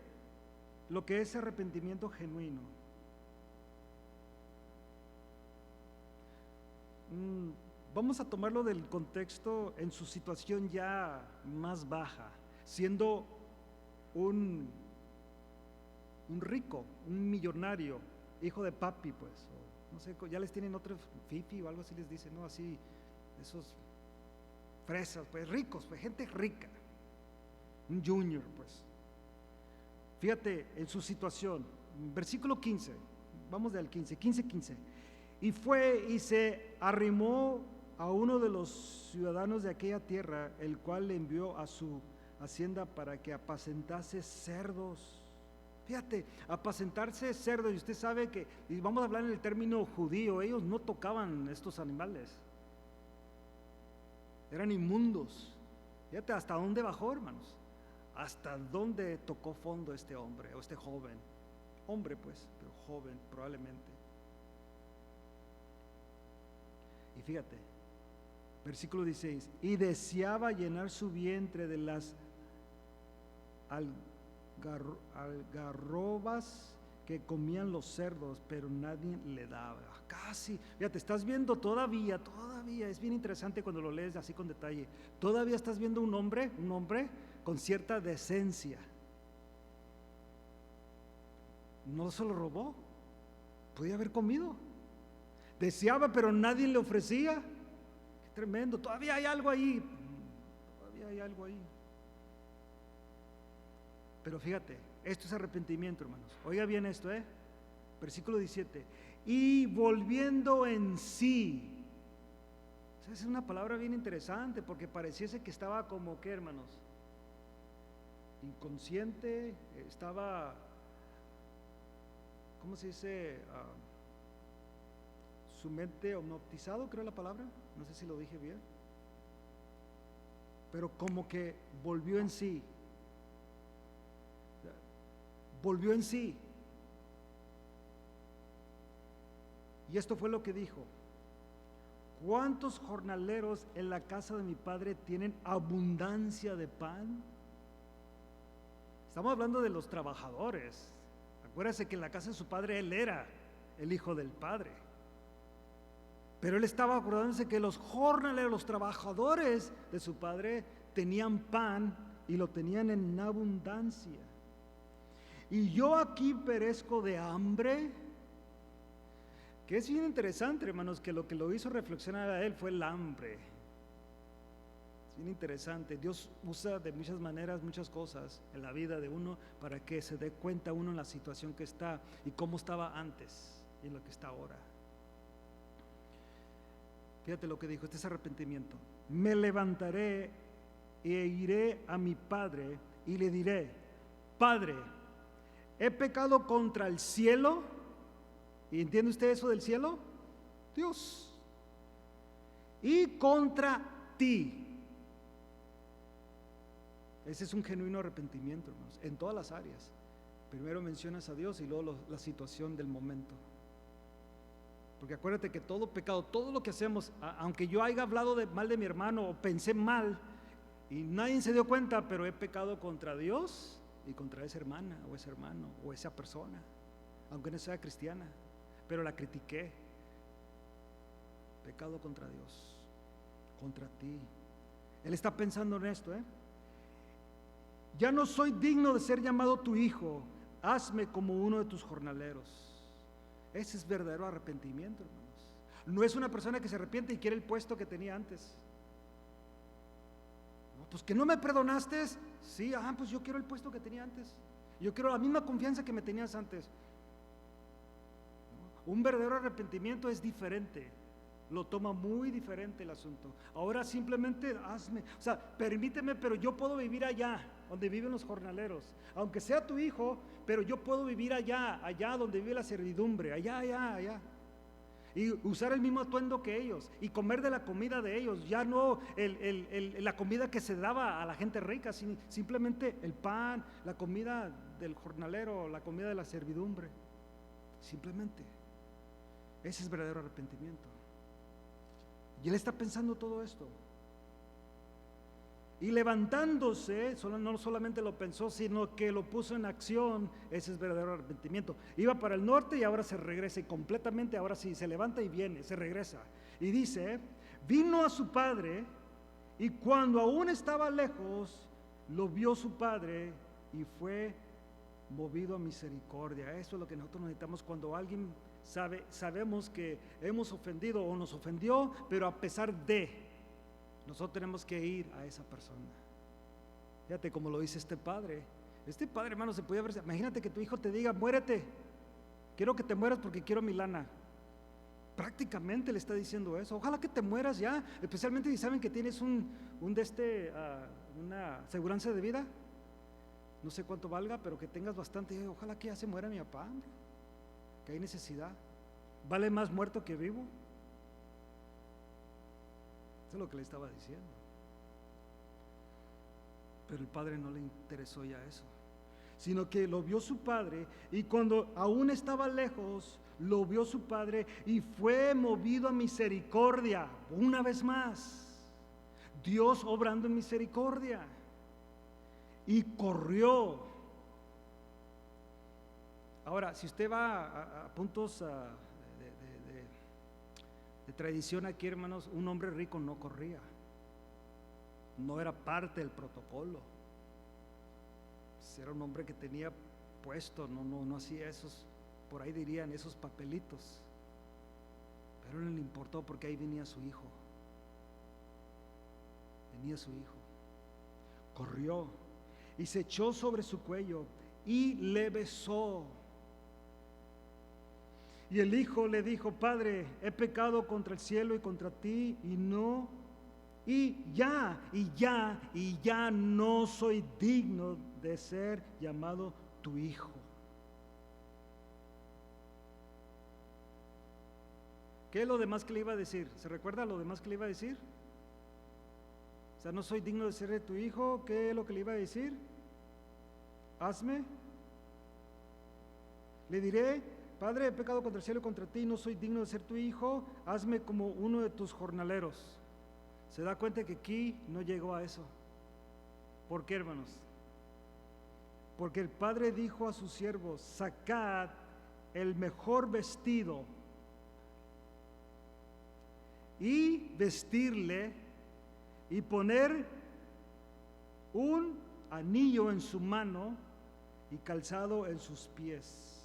lo que es arrepentimiento genuino. Vamos a tomarlo del contexto en su situación ya más baja, siendo un rico, un millonario, hijo de papi, pues, o no sé, ya les tienen otro fifi o algo así les dicen, ¿no? Así, esos fresas, pues ricos, pues gente rica, un junior, pues. Fíjate en su situación, versículo 15, vamos del 15. Y fue y se arrimó a uno de los ciudadanos de aquella tierra, el cual le envió a su hacienda para que apacentase cerdos. Fíjate, apacentarse cerdos, y usted sabe que, y vamos a hablar en el término judío, ellos no tocaban estos animales, eran inmundos. Fíjate hasta dónde bajó, hermanos, hasta dónde tocó fondo este hombre, o este joven, hombre pues, pero joven probablemente. Y fíjate, versículo 16, y deseaba llenar su vientre de las algarrobas que comían los cerdos, pero nadie le daba. Casi, fíjate, estás viendo todavía, es bien interesante cuando lo lees así con detalle, todavía estás viendo un hombre con cierta decencia. No se lo robó, podía haber comido. Deseaba, pero nadie le ofrecía. Qué tremendo, todavía hay algo ahí. Pero fíjate, esto es arrepentimiento, hermanos. Oiga bien esto, versículo 17. Y volviendo en sí. Esa es una palabra bien interesante, porque pareciese que estaba como, ¿qué, hermanos? Inconsciente, estaba, ¿cómo se dice? Su mente hipnotizado, creo la palabra, no sé si lo dije bien, pero como que volvió en sí. Y esto fue lo que dijo: ¿cuántos jornaleros en la casa de mi padre tienen abundancia de pan? Estamos hablando de los trabajadores. Acuérdese que en la casa de su padre él era el hijo del padre, pero él estaba acordándose que los jornaleros, los trabajadores de su padre tenían pan y lo tenían en abundancia. y yo aquí perezco de hambre. Que es bien interesante, hermanos, que lo hizo reflexionar a él fue el hambre. Es bien interesante. Dios usa de muchas maneras muchas cosas en la vida de uno para que se dé cuenta uno en la situación que está y cómo estaba antes y en lo que está ahora. Fíjate lo que dijo, este es arrepentimiento. Me levantaré e iré a mi padre y le diré: Padre, he pecado contra el cielo. ¿Y entiende usted eso del cielo? Dios. Y contra ti. Ese es un genuino arrepentimiento, hermanos, en todas las áreas. Primero mencionas a Dios y luego la situación del momento. Porque acuérdate que todo pecado, todo lo que hacemos, aunque yo haya hablado mal de mi hermano o pensé mal y nadie se dio cuenta, pero he pecado contra Dios y contra esa hermana o ese hermano o esa persona, aunque no sea cristiana, pero la critiqué. Pecado contra Dios, contra ti. Él está pensando en esto, Ya no soy digno de ser llamado tu hijo, hazme como uno de tus jornaleros. Ese es verdadero arrepentimiento, hermanos. No es una persona que se arrepiente y quiere el puesto que tenía antes. No, pues que no me perdonaste. Sí, pues yo quiero el puesto que tenía antes. Yo quiero la misma confianza que me tenías antes. No, un verdadero arrepentimiento es diferente. Lo toma muy diferente el asunto. Ahora simplemente hazme, permíteme, pero yo puedo vivir allá donde viven los jornaleros, aunque sea tu hijo, pero yo puedo vivir allá donde vive la servidumbre, allá, y usar el mismo atuendo que ellos, y comer de la comida de ellos, ya no la comida que se daba a la gente rica, simplemente el pan, la comida del jornalero, la comida de la servidumbre, simplemente. Ese es verdadero arrepentimiento. Y él está pensando todo esto. Y levantándose, no solamente lo pensó, sino que lo puso en acción. Ese es verdadero arrepentimiento. Iba para el norte y ahora se regresa, y completamente ahora sí, se levanta y viene, se regresa. Y dice, vino a su padre, y cuando aún estaba lejos, lo vio su padre y fue movido a misericordia. Eso es lo que nosotros necesitamos cuando alguien sabemos que hemos ofendido o nos ofendió, pero a pesar de, nosotros tenemos que ir a esa persona. Fíjate cómo lo dice este padre. Este padre, hermano, se podía ver. Imagínate que tu hijo te diga: muérete, quiero que te mueras porque quiero mi lana. Prácticamente le está diciendo eso. Ojalá que te mueras ya, especialmente si saben que tienes una aseguranza de vida. No sé cuánto valga, pero que tengas bastante. Ojalá que ya se muera mi papá, que hay necesidad. Vale más muerto que vivo. Eso es lo que le estaba diciendo. Pero el padre no le interesó ya eso, sino que lo vio su padre, y cuando aún estaba lejos, lo vio su padre y fue movido a misericordia. Una vez más, Dios obrando en misericordia, y corrió. Ahora, si usted va a puntos de tradición aquí, hermanos, un hombre rico no corría, no era parte del protocolo. Era un hombre que tenía puesto, no hacía esos, por ahí dirían, esos papelitos, pero no le importó porque ahí venía su hijo. Corrió y se echó sobre su cuello y le besó. Y el hijo le dijo: Padre, he pecado contra el cielo y contra ti, y ya no soy digno de ser llamado tu hijo. ¿Qué es lo demás que le iba a decir? ¿Se recuerda lo demás que le iba a decir? O sea, no soy digno de ser tu hijo. ¿Qué es lo que le iba a decir? Hazme. Le diré: Padre, he pecado contra el cielo y contra ti, no soy digno de ser tu hijo, hazme como uno de tus jornaleros. Se da cuenta que aquí no llegó a eso. ¿Por qué, hermanos? Porque el padre dijo a sus siervos: sacad el mejor vestido y vestirle, y poner un anillo en su mano y calzado en sus pies.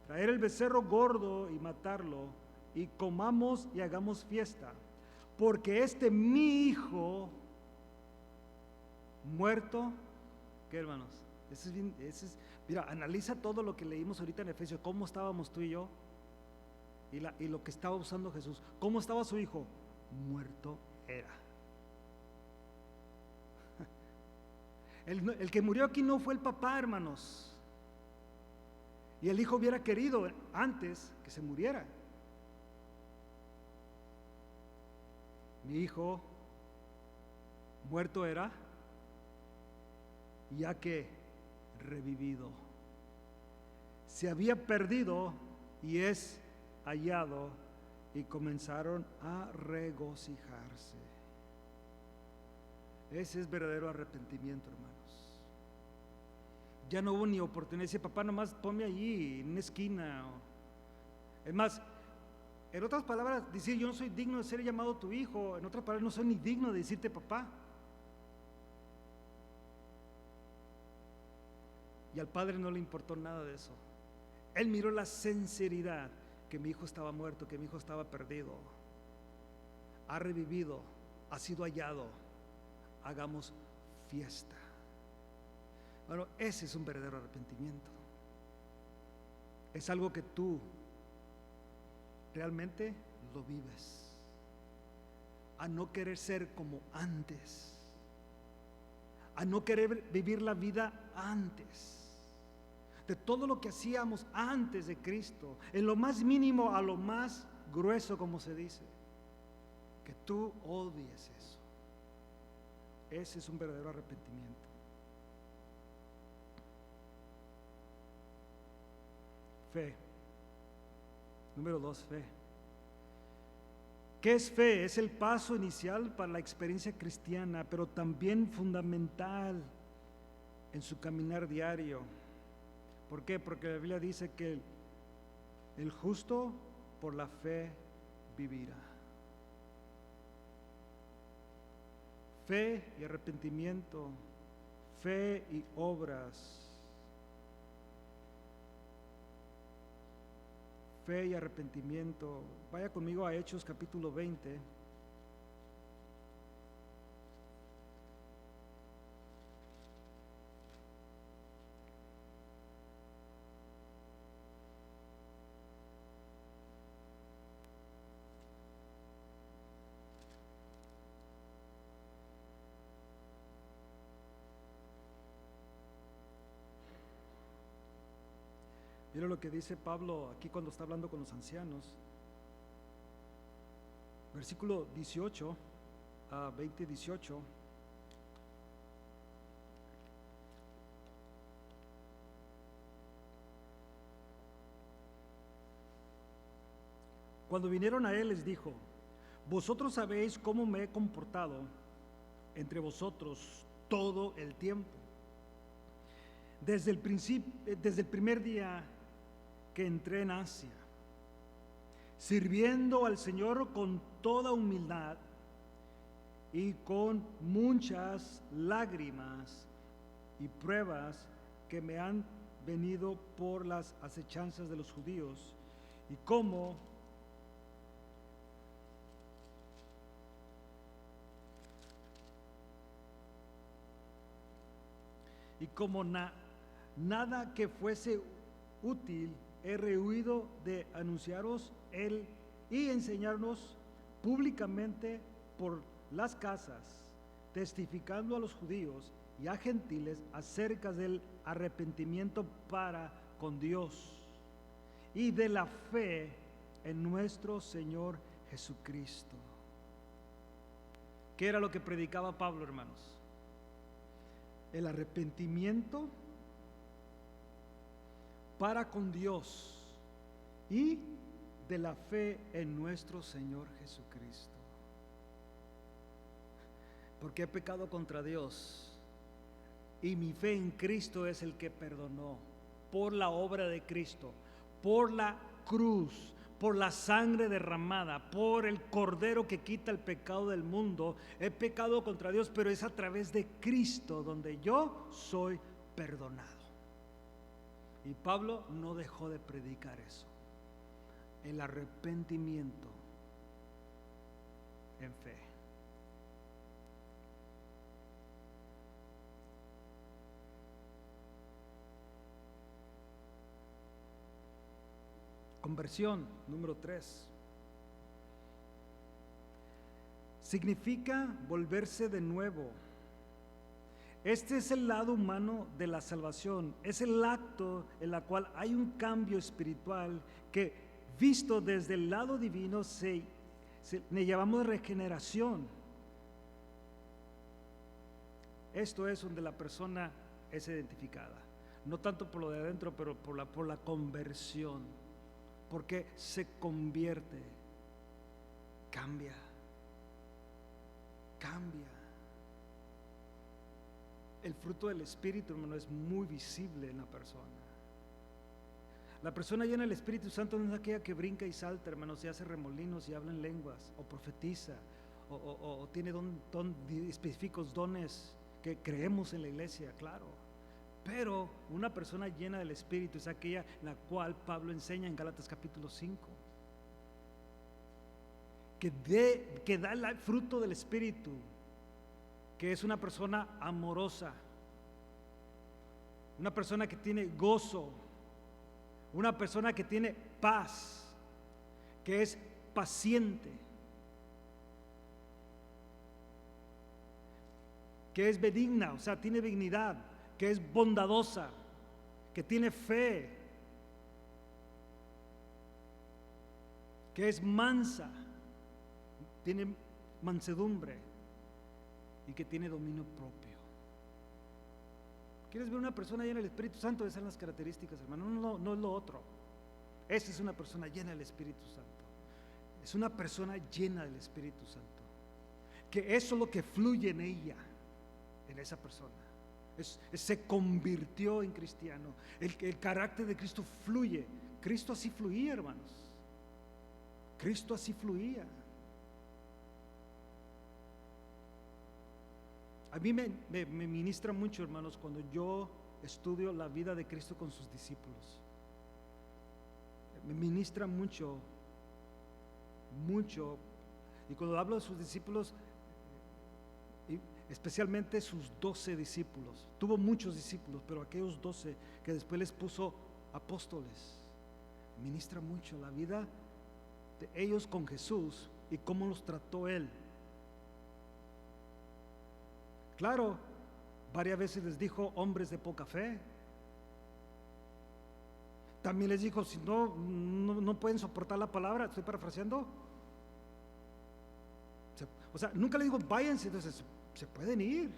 Traer el becerro gordo y matarlo, y comamos y hagamos fiesta, porque mi hijo muerto, ¿qué, hermanos? Mira, analiza todo lo que leímos ahorita en Efesios, cómo estábamos tú y yo, y lo que estaba usando Jesús. ¿Cómo estaba su hijo? Muerto era. El que murió aquí no fue el papá, hermanos. Y el hijo hubiera querido antes que se muriera. Mi hijo muerto era, ya que revivido. Se había perdido y es hallado, y comenzaron a regocijarse. Ese es verdadero arrepentimiento, hermanos. Ya no hubo ni oportunidad. Dice, papá, nomás ponme allí en una esquina. Es más, en otras palabras, decir yo no soy digno de ser llamado tu hijo. En otras palabras, no soy ni digno de decirte papá. Y al padre no le importó nada de eso. Él miró la sinceridad, que mi hijo estaba muerto, que mi hijo estaba perdido, ha revivido, ha sido hallado, hagamos fiesta. Bueno, ese es un verdadero arrepentimiento. Es algo que tú realmente lo vives, a no querer ser como antes, a no querer vivir la vida antes, de todo lo que hacíamos antes de Cristo, en lo más mínimo a lo más grueso, como se dice, que tú odies eso. Ese es un verdadero arrepentimiento. Fe. Número 2, fe. ¿Qué es fe? Es el paso inicial para la experiencia cristiana, pero también fundamental en su caminar diario. ¿Por qué? Porque la Biblia dice que el justo por la fe vivirá. Fe y arrepentimiento, fe y obras. Fe y arrepentimiento. Vaya conmigo a Hechos capítulo 20. Mira lo que dice Pablo aquí cuando está hablando con los ancianos. Versículo 18 a 20-18. Cuando vinieron a él les dijo: vosotros sabéis cómo me he comportado entre vosotros todo el tiempo, desde el primer día que entré en Asia, sirviendo al Señor con toda humildad y con muchas lágrimas y pruebas que me han venido por las acechanzas de los judíos, y como nada que fuese útil he rehuido de anunciaros él y enseñarnos públicamente por las casas, testificando a los judíos y a gentiles acerca del arrepentimiento para con Dios y de la fe en nuestro Señor Jesucristo. ¿Qué era lo que predicaba Pablo, hermanos? El arrepentimiento para con Dios y de la fe en nuestro Señor Jesucristo. Porque he pecado contra Dios y mi fe en Cristo es el que perdonó, por la obra de Cristo, por la cruz, por la sangre derramada, por el Cordero que quita el pecado del mundo. He pecado contra Dios, pero es a través de Cristo donde yo soy perdonado. Y Pablo no dejó de predicar eso, el arrepentimiento en fe. Conversión, número 3. Significa volverse de nuevo. Este es el lado humano de la salvación. Es el acto en el cual hay un cambio espiritual que, visto desde el lado divino, le llamamos regeneración. Esto es donde la persona es identificada. No tanto por lo de adentro, pero por la conversión. Porque se convierte, cambia. El fruto del Espíritu, hermano, es muy visible en la persona. La persona llena del Espíritu Santo no es aquella que brinca y salta, hermanos, y hace remolinos y habla en lenguas, o profetiza, o tiene específicos dones que creemos en la iglesia, claro. Pero una persona llena del Espíritu es aquella la cual Pablo enseña en Gálatas capítulo 5, que da el fruto del Espíritu, que es una persona amorosa, una persona que tiene gozo, una persona que tiene paz, que es paciente, que es benigna, o sea, tiene dignidad, que es bondadosa, que tiene fe, que es mansa, tiene mansedumbre y que tiene dominio propio. ¿Quieres ver una persona llena del Espíritu Santo? Esas son las características, hermano. No es lo otro. Esa es una persona llena del Espíritu Santo. Es una persona llena del Espíritu Santo, que eso es lo que fluye en ella, en esa persona. Se convirtió en cristiano. El carácter de Cristo fluye. Cristo así fluía, hermanos. Cristo así fluía. A mí me ministra mucho, hermanos, cuando yo estudio la vida de Cristo con sus discípulos. Me ministra mucho. Y cuando hablo de sus discípulos, especialmente sus 12 discípulos. Tuvo muchos discípulos, pero aquellos 12 que después les puso apóstoles. Ministra mucho la vida de ellos con Jesús y cómo los trató Él. Claro, varias veces les dijo hombres de poca fe. También les dijo, si no pueden soportar la palabra, estoy parafraseando. O sea, nunca les digo váyanse, entonces se pueden ir.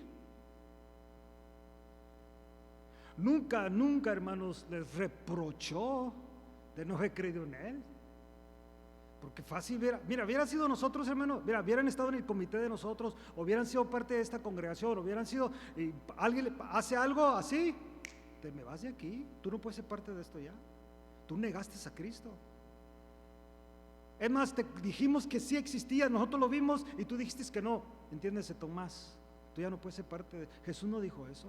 Nunca, hermanos, les reprochó de no haber creído en Él. Porque fácil, hubieran sido nosotros, hermano, hubieran estado en el comité de nosotros, hubieran sido parte de esta congregación, hubieran sido, alguien hace algo así, te me vas de aquí, tú no puedes ser parte de esto ya, tú negaste a Cristo. Es más, te dijimos que sí existía, nosotros lo vimos y tú dijiste que no. Entiéndese, Tomás, tú ya no puedes ser parte de... Jesús no dijo eso.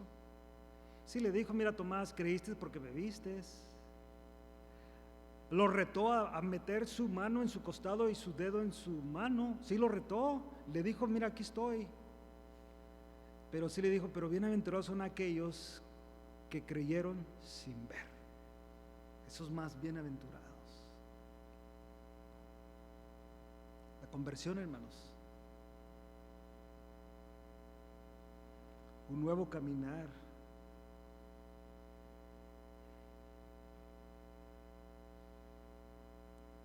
Sí le dijo, mira, Tomás, creíste porque me vistes. Lo retó a meter su mano en su costado y su dedo en su mano. Sí lo retó, le dijo, mira, aquí estoy. Pero sí le dijo, pero bienaventurados son aquellos que creyeron sin ver. Esos más bienaventurados. La conversión, hermanos. Un nuevo caminar.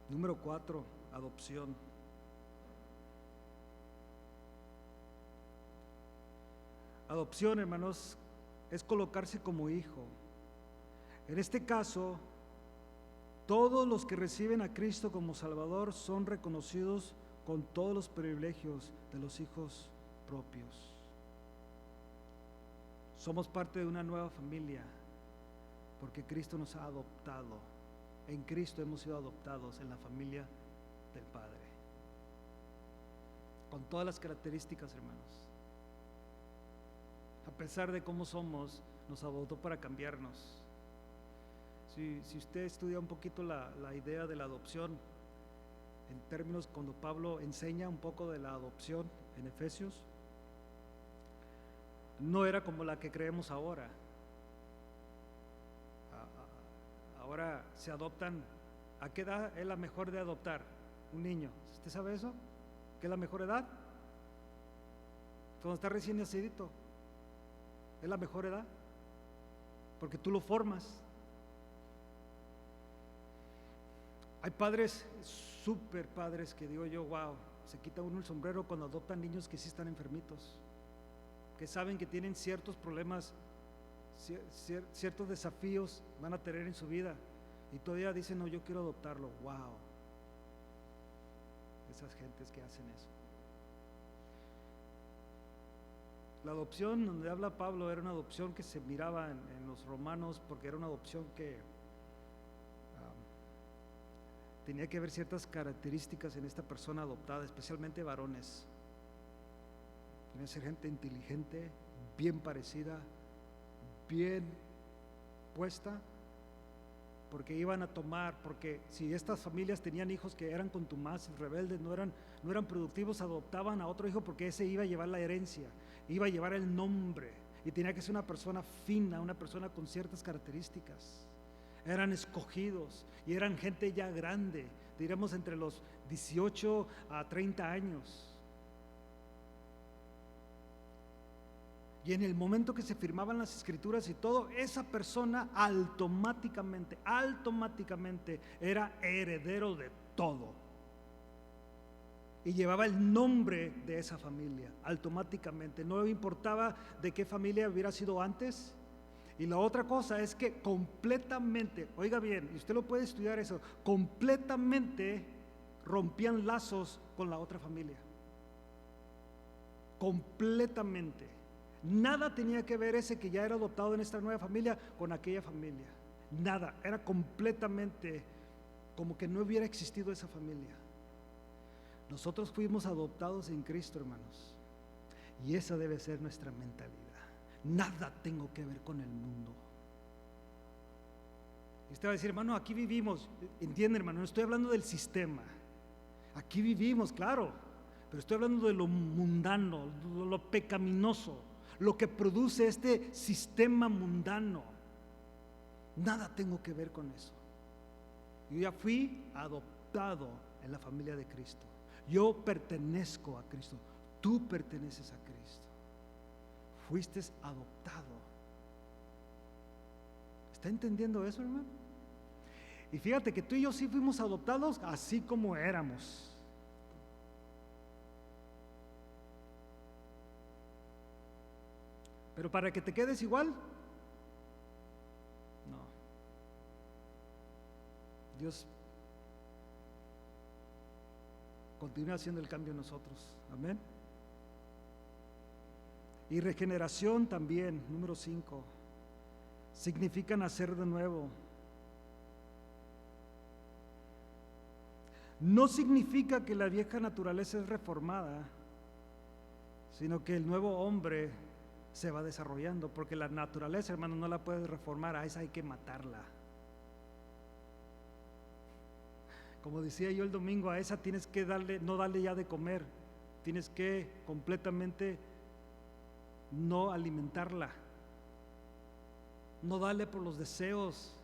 Número 4, adopción. Adopción, hermanos, es colocarse como hijo. En este caso, todos los que reciben a Cristo como Salvador son reconocidos con todos los privilegios de los hijos propios. Somos parte de una nueva familia porque Cristo nos ha adoptado. En Cristo hemos sido adoptados en la familia del Padre, con todas las características, hermanos. A pesar de cómo somos, nos adoptó para cambiarnos. Si usted estudia un poquito la idea de la adopción, en términos cuando Pablo enseña un poco de la adopción en Efesios, no era como la que creemos ahora. Ahora se adoptan. ¿A qué edad es la mejor de adoptar un niño? ¿Usted sabe eso? ¿Qué es la mejor edad? Cuando está recién nacidito. Es la mejor edad, porque tú lo formas. Hay padres, super padres, que digo yo, wow, se quita uno el sombrero cuando adoptan niños que sí están enfermitos, que saben que tienen ciertos problemas, ciertos desafíos van a tener en su vida, y todavía dicen, no, yo quiero adoptarlo. Wow, esas gentes que hacen eso. La adopción donde habla Pablo era una adopción que se miraba en los romanos, porque era una adopción que tenía que haber ciertas características en esta persona adoptada, especialmente varones. Tenía que ser gente inteligente, bien parecida, bien puesta, porque iban a tomar, porque si estas familias tenían hijos que eran contumaces, rebeldes, no eran productivos, adoptaban a otro hijo porque ese iba a llevar la herencia, iba a llevar el nombre, y tenía que ser una persona fina, una persona con ciertas características. Eran escogidos y eran gente ya grande, diríamos entre los 18 a 30 años. Y en el momento que se firmaban las escrituras y todo, esa persona automáticamente era heredero de todo. Y llevaba el nombre de esa familia, automáticamente. No importaba de qué familia hubiera sido antes. Y la otra cosa es que completamente, oiga bien, y usted lo puede estudiar eso, completamente rompían lazos con la otra familia. Completamente. Nada tenía que ver ese que ya era adoptado en esta nueva familia con aquella familia. Nada, era completamente como que no hubiera existido esa familia. Nosotros fuimos adoptados en Cristo, hermanos, y esa debe ser nuestra mentalidad. Nada tengo que ver con el mundo. Y usted va a decir, hermano, aquí vivimos. Entiende, hermano, no estoy hablando del sistema. Aquí vivimos, claro, pero estoy hablando de lo mundano, lo pecaminoso, lo que produce este sistema mundano. Nada tengo que ver con eso. Yo ya fui adoptado en la familia de Cristo. Yo pertenezco a Cristo. Tú perteneces a Cristo. Fuiste adoptado. ¿Está entendiendo eso, hermano? Y fíjate que tú y yo sí fuimos adoptados así como éramos. Pero para que te quedes igual, no. Dios continúa haciendo el cambio en nosotros. Amén. Y regeneración también, número 5, significa nacer de nuevo. No significa que la vieja naturaleza es reformada, sino que el nuevo hombre se va desarrollando, porque la naturaleza, hermano, no la puedes reformar, a esa hay que matarla. Como decía yo el domingo, a esa tienes que no darle ya de comer, tienes que completamente no alimentarla, no darle por los deseos,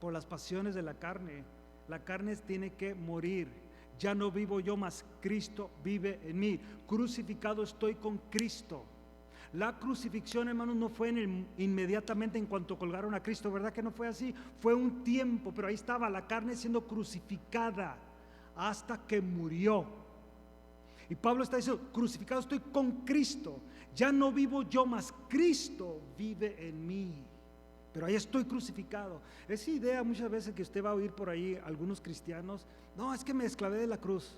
por las pasiones de la carne. La carne tiene que morir. Ya no vivo yo, mas Cristo vive en mí. Crucificado estoy con Cristo. La crucifixión, hermanos, no fue inmediatamente en cuanto colgaron a Cristo, ¿verdad que no fue así? Fue un tiempo, pero ahí estaba la carne siendo crucificada hasta que murió. Y Pablo está diciendo, crucificado estoy con Cristo. Ya no vivo yo, mas Cristo vive en mí. Pero ahí estoy crucificado. Esa idea muchas veces que usted va a oír por ahí algunos cristianos, no, es que me desclavé de la cruz.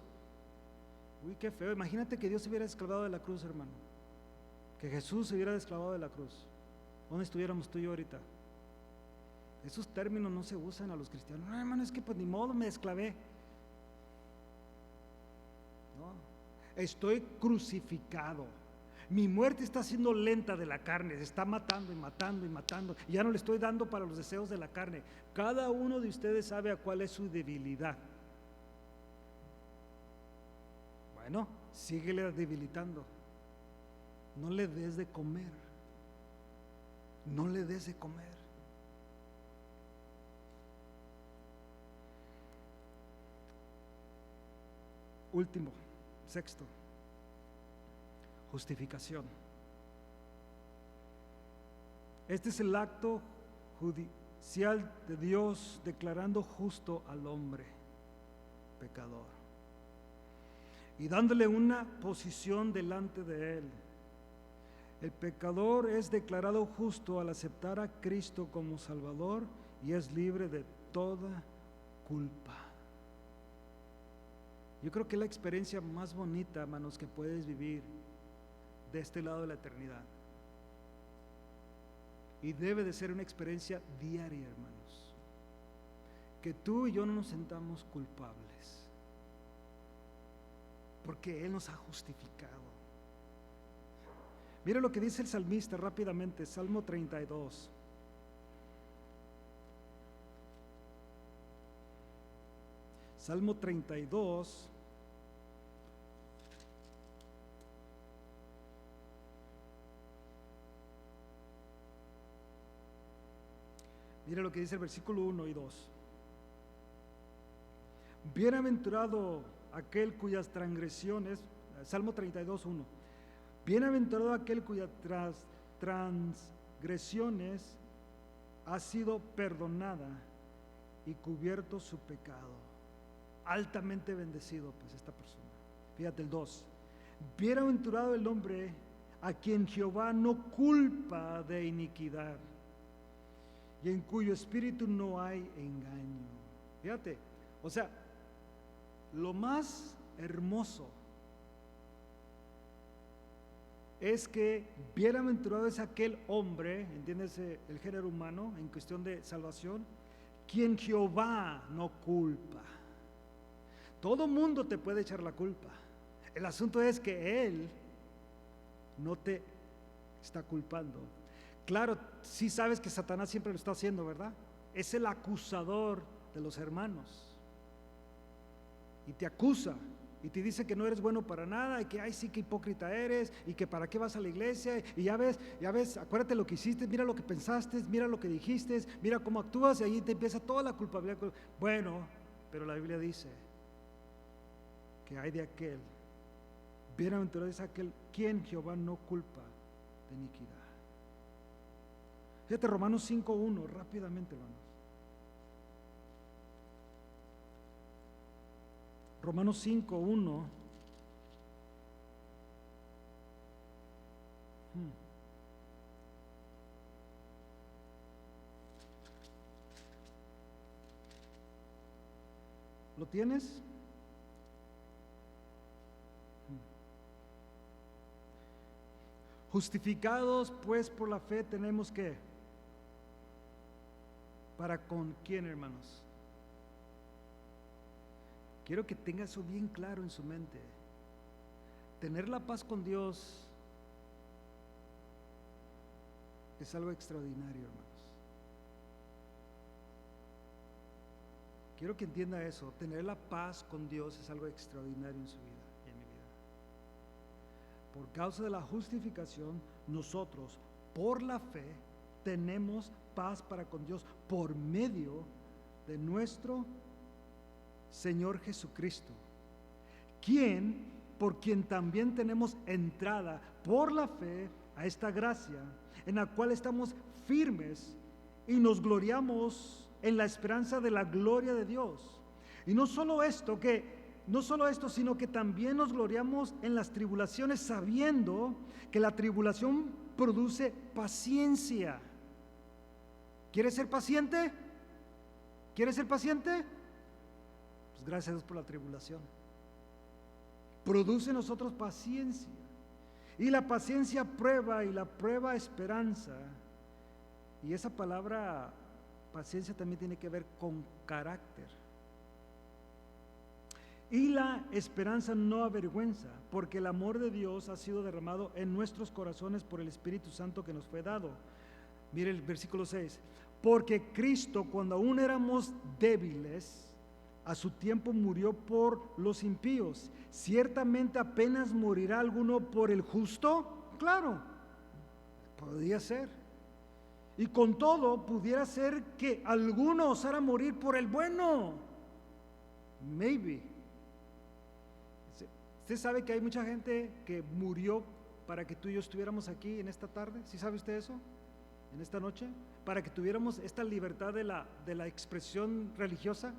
Uy, qué feo. Imagínate que Dios se hubiera desclavado de la cruz, hermano. Que Jesús se hubiera desclavado de la cruz. ¿Dónde estuviéramos tú y yo ahorita? Esos términos no se usan a los cristianos. No, hermano, es que pues ni modo, me desclavé. No, estoy crucificado. Mi muerte está siendo lenta de la carne, se está matando y matando y matando. Y ya no le estoy dando para los deseos de la carne. Cada uno de ustedes sabe a cuál es su debilidad. Bueno, síguele debilitando. No le des de comer. No le des de comer. Último, sexto, justificación. Este es el acto judicial de Dios declarando justo al hombre pecador y dándole una posición delante de él. El pecador es declarado justo al aceptar a Cristo como Salvador y es libre de toda culpa. Yo creo que es la experiencia más bonita, hermanos, que puedes vivir de este lado de la eternidad. Y debe de ser una experiencia diaria, hermanos. Que tú y yo no nos sentamos culpables, porque Él nos ha justificado. Mira lo que dice el salmista rápidamente, Salmo 32. Salmo 32. Mira lo que dice el versículo 1 y 2. Bienaventurado aquel cuyas transgresiones, Salmo 32, 1. Bienaventurado aquel cuyas transgresiones ha sido perdonada y cubierto su pecado. Altamente bendecido pues esta persona. Fíjate el 2. Bienaventurado el hombre a quien Jehová no culpa de iniquidad y en cuyo espíritu no hay engaño. Fíjate, o sea, lo más hermoso es que bienaventurado es aquel hombre, ¿entiendes? El género humano en cuestión de salvación, quien Jehová no culpa. Todo mundo te puede echar la culpa. El asunto es que Él no te está culpando. Claro, sí sabes que Satanás siempre lo está haciendo, ¿verdad? Es el acusador de los hermanos. Y te acusa y te dice que no eres bueno para nada y que ay sí que hipócrita eres y que para qué vas a la iglesia y ya ves, acuérdate lo que hiciste, mira lo que pensaste, mira lo que dijiste, mira cómo actúas y ahí te empieza toda la culpabilidad. Bueno, pero la Biblia dice que hay de aquel, bienaventurado es aquel quien Jehová no culpa de iniquidad. Fíjate Romanos 5:1 rápidamente, hermanos. Romanos 5:1. ¿Lo tienes? Justificados pues por la fe tenemos que, ¿para con quién, hermanos? Quiero que tenga eso bien claro en su mente. Tener la paz con Dios es algo extraordinario, hermanos. Quiero que entienda eso. Tener la paz con Dios es algo extraordinario en su vida y en mi vida. Por causa de la justificación, nosotros, por la fe, tenemos paz para con Dios por medio de nuestro Señor Jesucristo, por quien también tenemos entrada por la fe a esta gracia, en la cual estamos firmes y nos gloriamos en la esperanza de la gloria de Dios. Y no solo esto, sino que también nos gloriamos en las tribulaciones, sabiendo que la tribulación produce paciencia. ¿Quieres ser paciente? ¿Quieres ser paciente? Pues gracias a Dios por la tribulación. Produce en nosotros paciencia. Y la paciencia prueba y la prueba esperanza. Y esa palabra paciencia también tiene que ver con carácter. Y la esperanza no avergüenza, porque el amor de Dios ha sido derramado en nuestros corazones por el Espíritu Santo que nos fue dado. Mire el versículo 6. Porque Cristo, cuando aún éramos débiles, a su tiempo murió por los impíos. Ciertamente apenas morirá alguno por el justo. Claro, podría ser. Y con todo, pudiera ser que alguno osara morir por el bueno. Maybe. Usted sabe que hay mucha gente que murió para que tú y yo estuviéramos aquí en esta tarde. ¿Sí sabe usted eso? En esta noche, para que tuviéramos esta libertad de la expresión religiosa.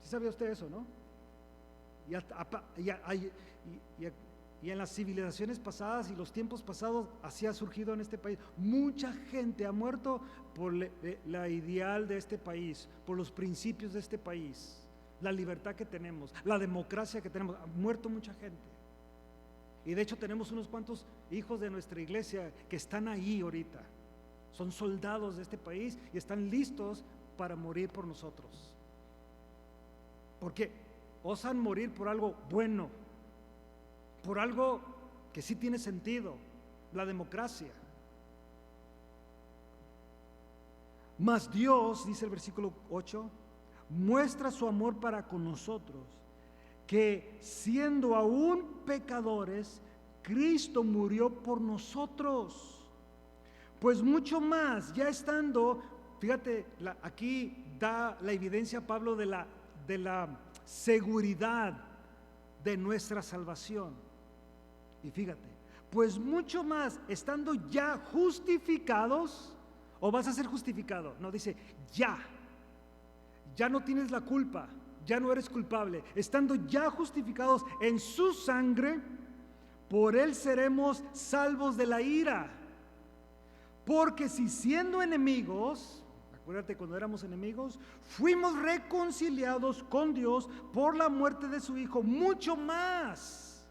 ¿Sí sabía usted eso, no? Y en las civilizaciones pasadas y los tiempos pasados así ha surgido en este país. Mucha gente ha muerto por la ideal de este país, por los principios de este país, la libertad que tenemos, la democracia que tenemos. Ha muerto mucha gente. Y de hecho tenemos unos cuantos hijos de nuestra iglesia que están ahí ahorita. Son soldados de este país y están listos para morir por nosotros. Porque osan morir por algo bueno, por algo que sí tiene sentido, la democracia. Mas Dios, dice el versículo 8, muestra su amor para con nosotros, que siendo aún pecadores, Cristo murió por nosotros. Pues mucho más, ya estando, fíjate, aquí da la evidencia Pablo de la seguridad de nuestra salvación. Y fíjate, pues mucho más, estando ya justificados, o vas a ser justificado, no, dice ya no tienes la culpa, ya no eres culpable, estando ya justificados en su sangre, por él seremos salvos de la ira. Porque si siendo enemigos, acuérdate cuando éramos enemigos, fuimos reconciliados con Dios por la muerte de su Hijo, mucho más,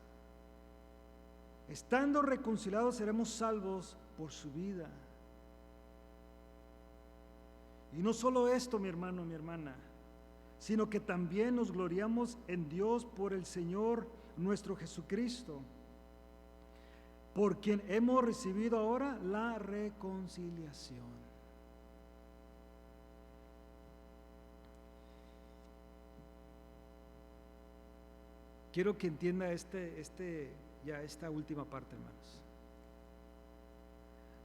estando reconciliados seremos salvos por su vida. Y no solo esto, mi hermano, mi hermana, sino que también nos gloriamos en Dios por el Señor nuestro Jesucristo, por quien hemos recibido ahora la reconciliación. Quiero que entienda esta última parte, hermanos.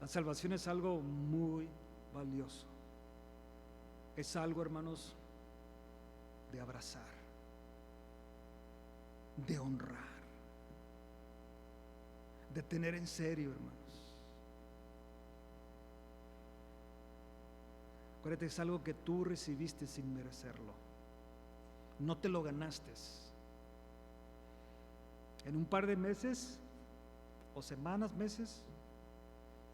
La salvación es algo muy valioso. Es algo, hermanos, de abrazar, de honrar, de tener en serio, hermanos. Acuérdate, es algo que tú recibiste sin merecerlo. No te lo ganaste. En un par de meses o semanas, meses,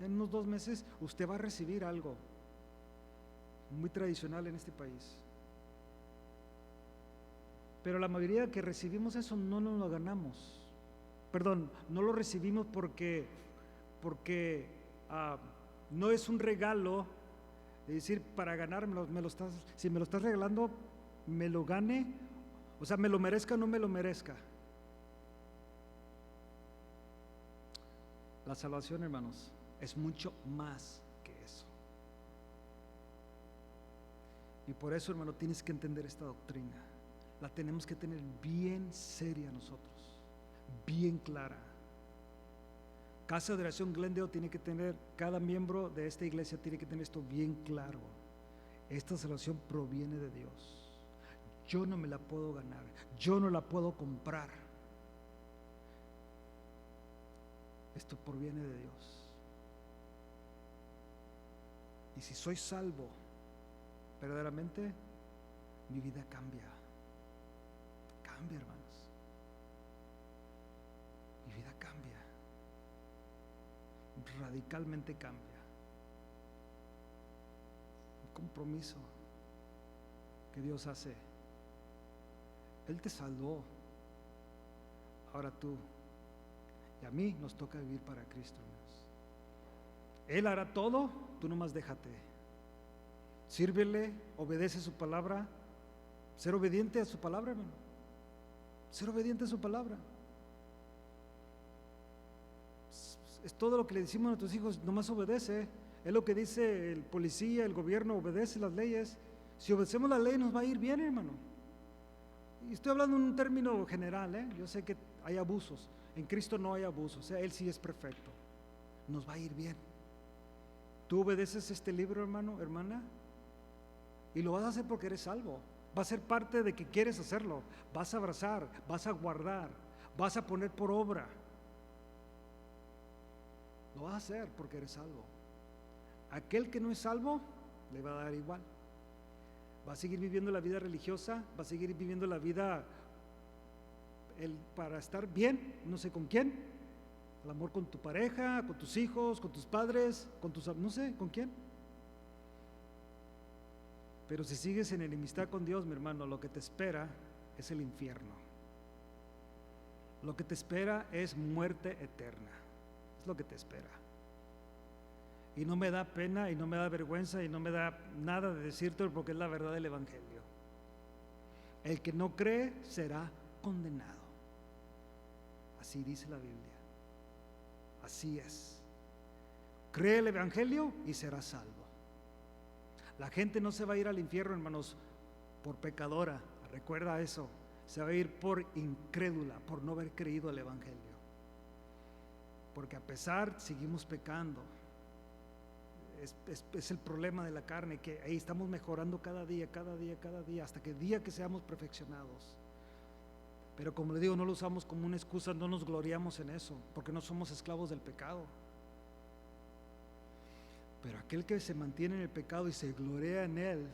en unos 2 meses, usted va a recibir algo muy tradicional en este país. Pero la mayoría que recibimos eso no nos lo ganamos. Perdón, no lo recibimos porque no es un regalo, es decir, para ganármelo, si me lo estás regalando, me lo gane, o sea, me lo merezca o no me lo merezca. La salvación, hermanos, es mucho más que eso. Y por eso, hermano, tienes que entender esta doctrina. La tenemos que tener bien seria nosotros, bien clara. Casa de Oración Glendale tiene que tener, cada miembro de esta iglesia tiene que tener esto bien claro. Esta salvación proviene de Dios. Yo no me la puedo ganar, yo no la puedo comprar. Esto proviene de Dios. Y si soy salvo, verdaderamente, mi vida cambia. Cambia, hermanos. Mi vida cambia. Radicalmente cambia. Un compromiso que Dios hace. Él te salvó. Ahora tú y a mí nos toca vivir para Cristo, hermanos. Él hará todo, tú nomás déjate. Sírvele, obedece su palabra. Ser obediente a su palabra, hermano. Ser obediente a su palabra. Es todo lo que le decimos a nuestros hijos, nomás obedece. Es lo que dice el policía, el gobierno, obedece las leyes. Si obedecemos la ley nos va a ir bien, hermano. Y estoy hablando en un término general, ¿eh? Yo sé que hay abusos. En Cristo no hay abusos, o sea, Él sí es perfecto. Nos va a ir bien. ¿Tú obedeces este libro, hermano, hermana? Y lo vas a hacer porque eres salvo. Va a ser parte de que quieres hacerlo. Vas a abrazar, vas a guardar, vas a poner por obra. Lo vas a hacer porque eres salvo. Aquel que no es salvo, le va a dar igual. Va a seguir viviendo la vida religiosa, va a seguir viviendo la vida para estar bien, no sé con quién. El amor con tu pareja, con tus hijos, con tus padres, con tus, no sé, ¿con quién? Pero si sigues en enemistad con Dios, mi hermano, lo que te espera es el infierno. Lo que te espera es muerte eterna. Es lo que te espera. Y no me da pena y no me da vergüenza y no me da nada de decírtelo porque es la verdad del Evangelio. El que no cree será condenado. Así dice la Biblia. Así es. Cree el Evangelio y será salvo. La gente no se va a ir al infierno, hermanos, por pecadora. Recuerda eso. Se va a ir por incrédula, por no haber creído el Evangelio. Porque a pesar seguimos pecando. Es el problema de la carne, que ahí estamos mejorando cada día, hasta que el día que seamos perfeccionados. Pero como le digo, no lo usamos como una excusa, no nos gloriamos en eso, porque no somos esclavos del pecado. Pero aquel que se mantiene en el pecado y se gloria en él,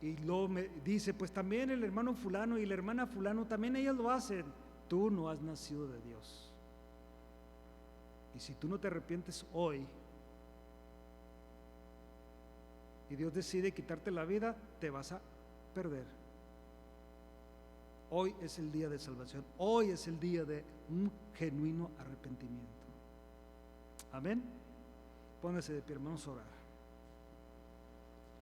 y luego me dice, pues también el hermano fulano y la hermana fulano, también ellos lo hacen. Tú no has nacido de Dios. Y si tú no te arrepientes hoy, y Dios decide quitarte la vida, te vas a perder. Hoy es el día de salvación. Hoy es el día de un genuino arrepentimiento. Amén. Póngase de pie, hermanos, a orar.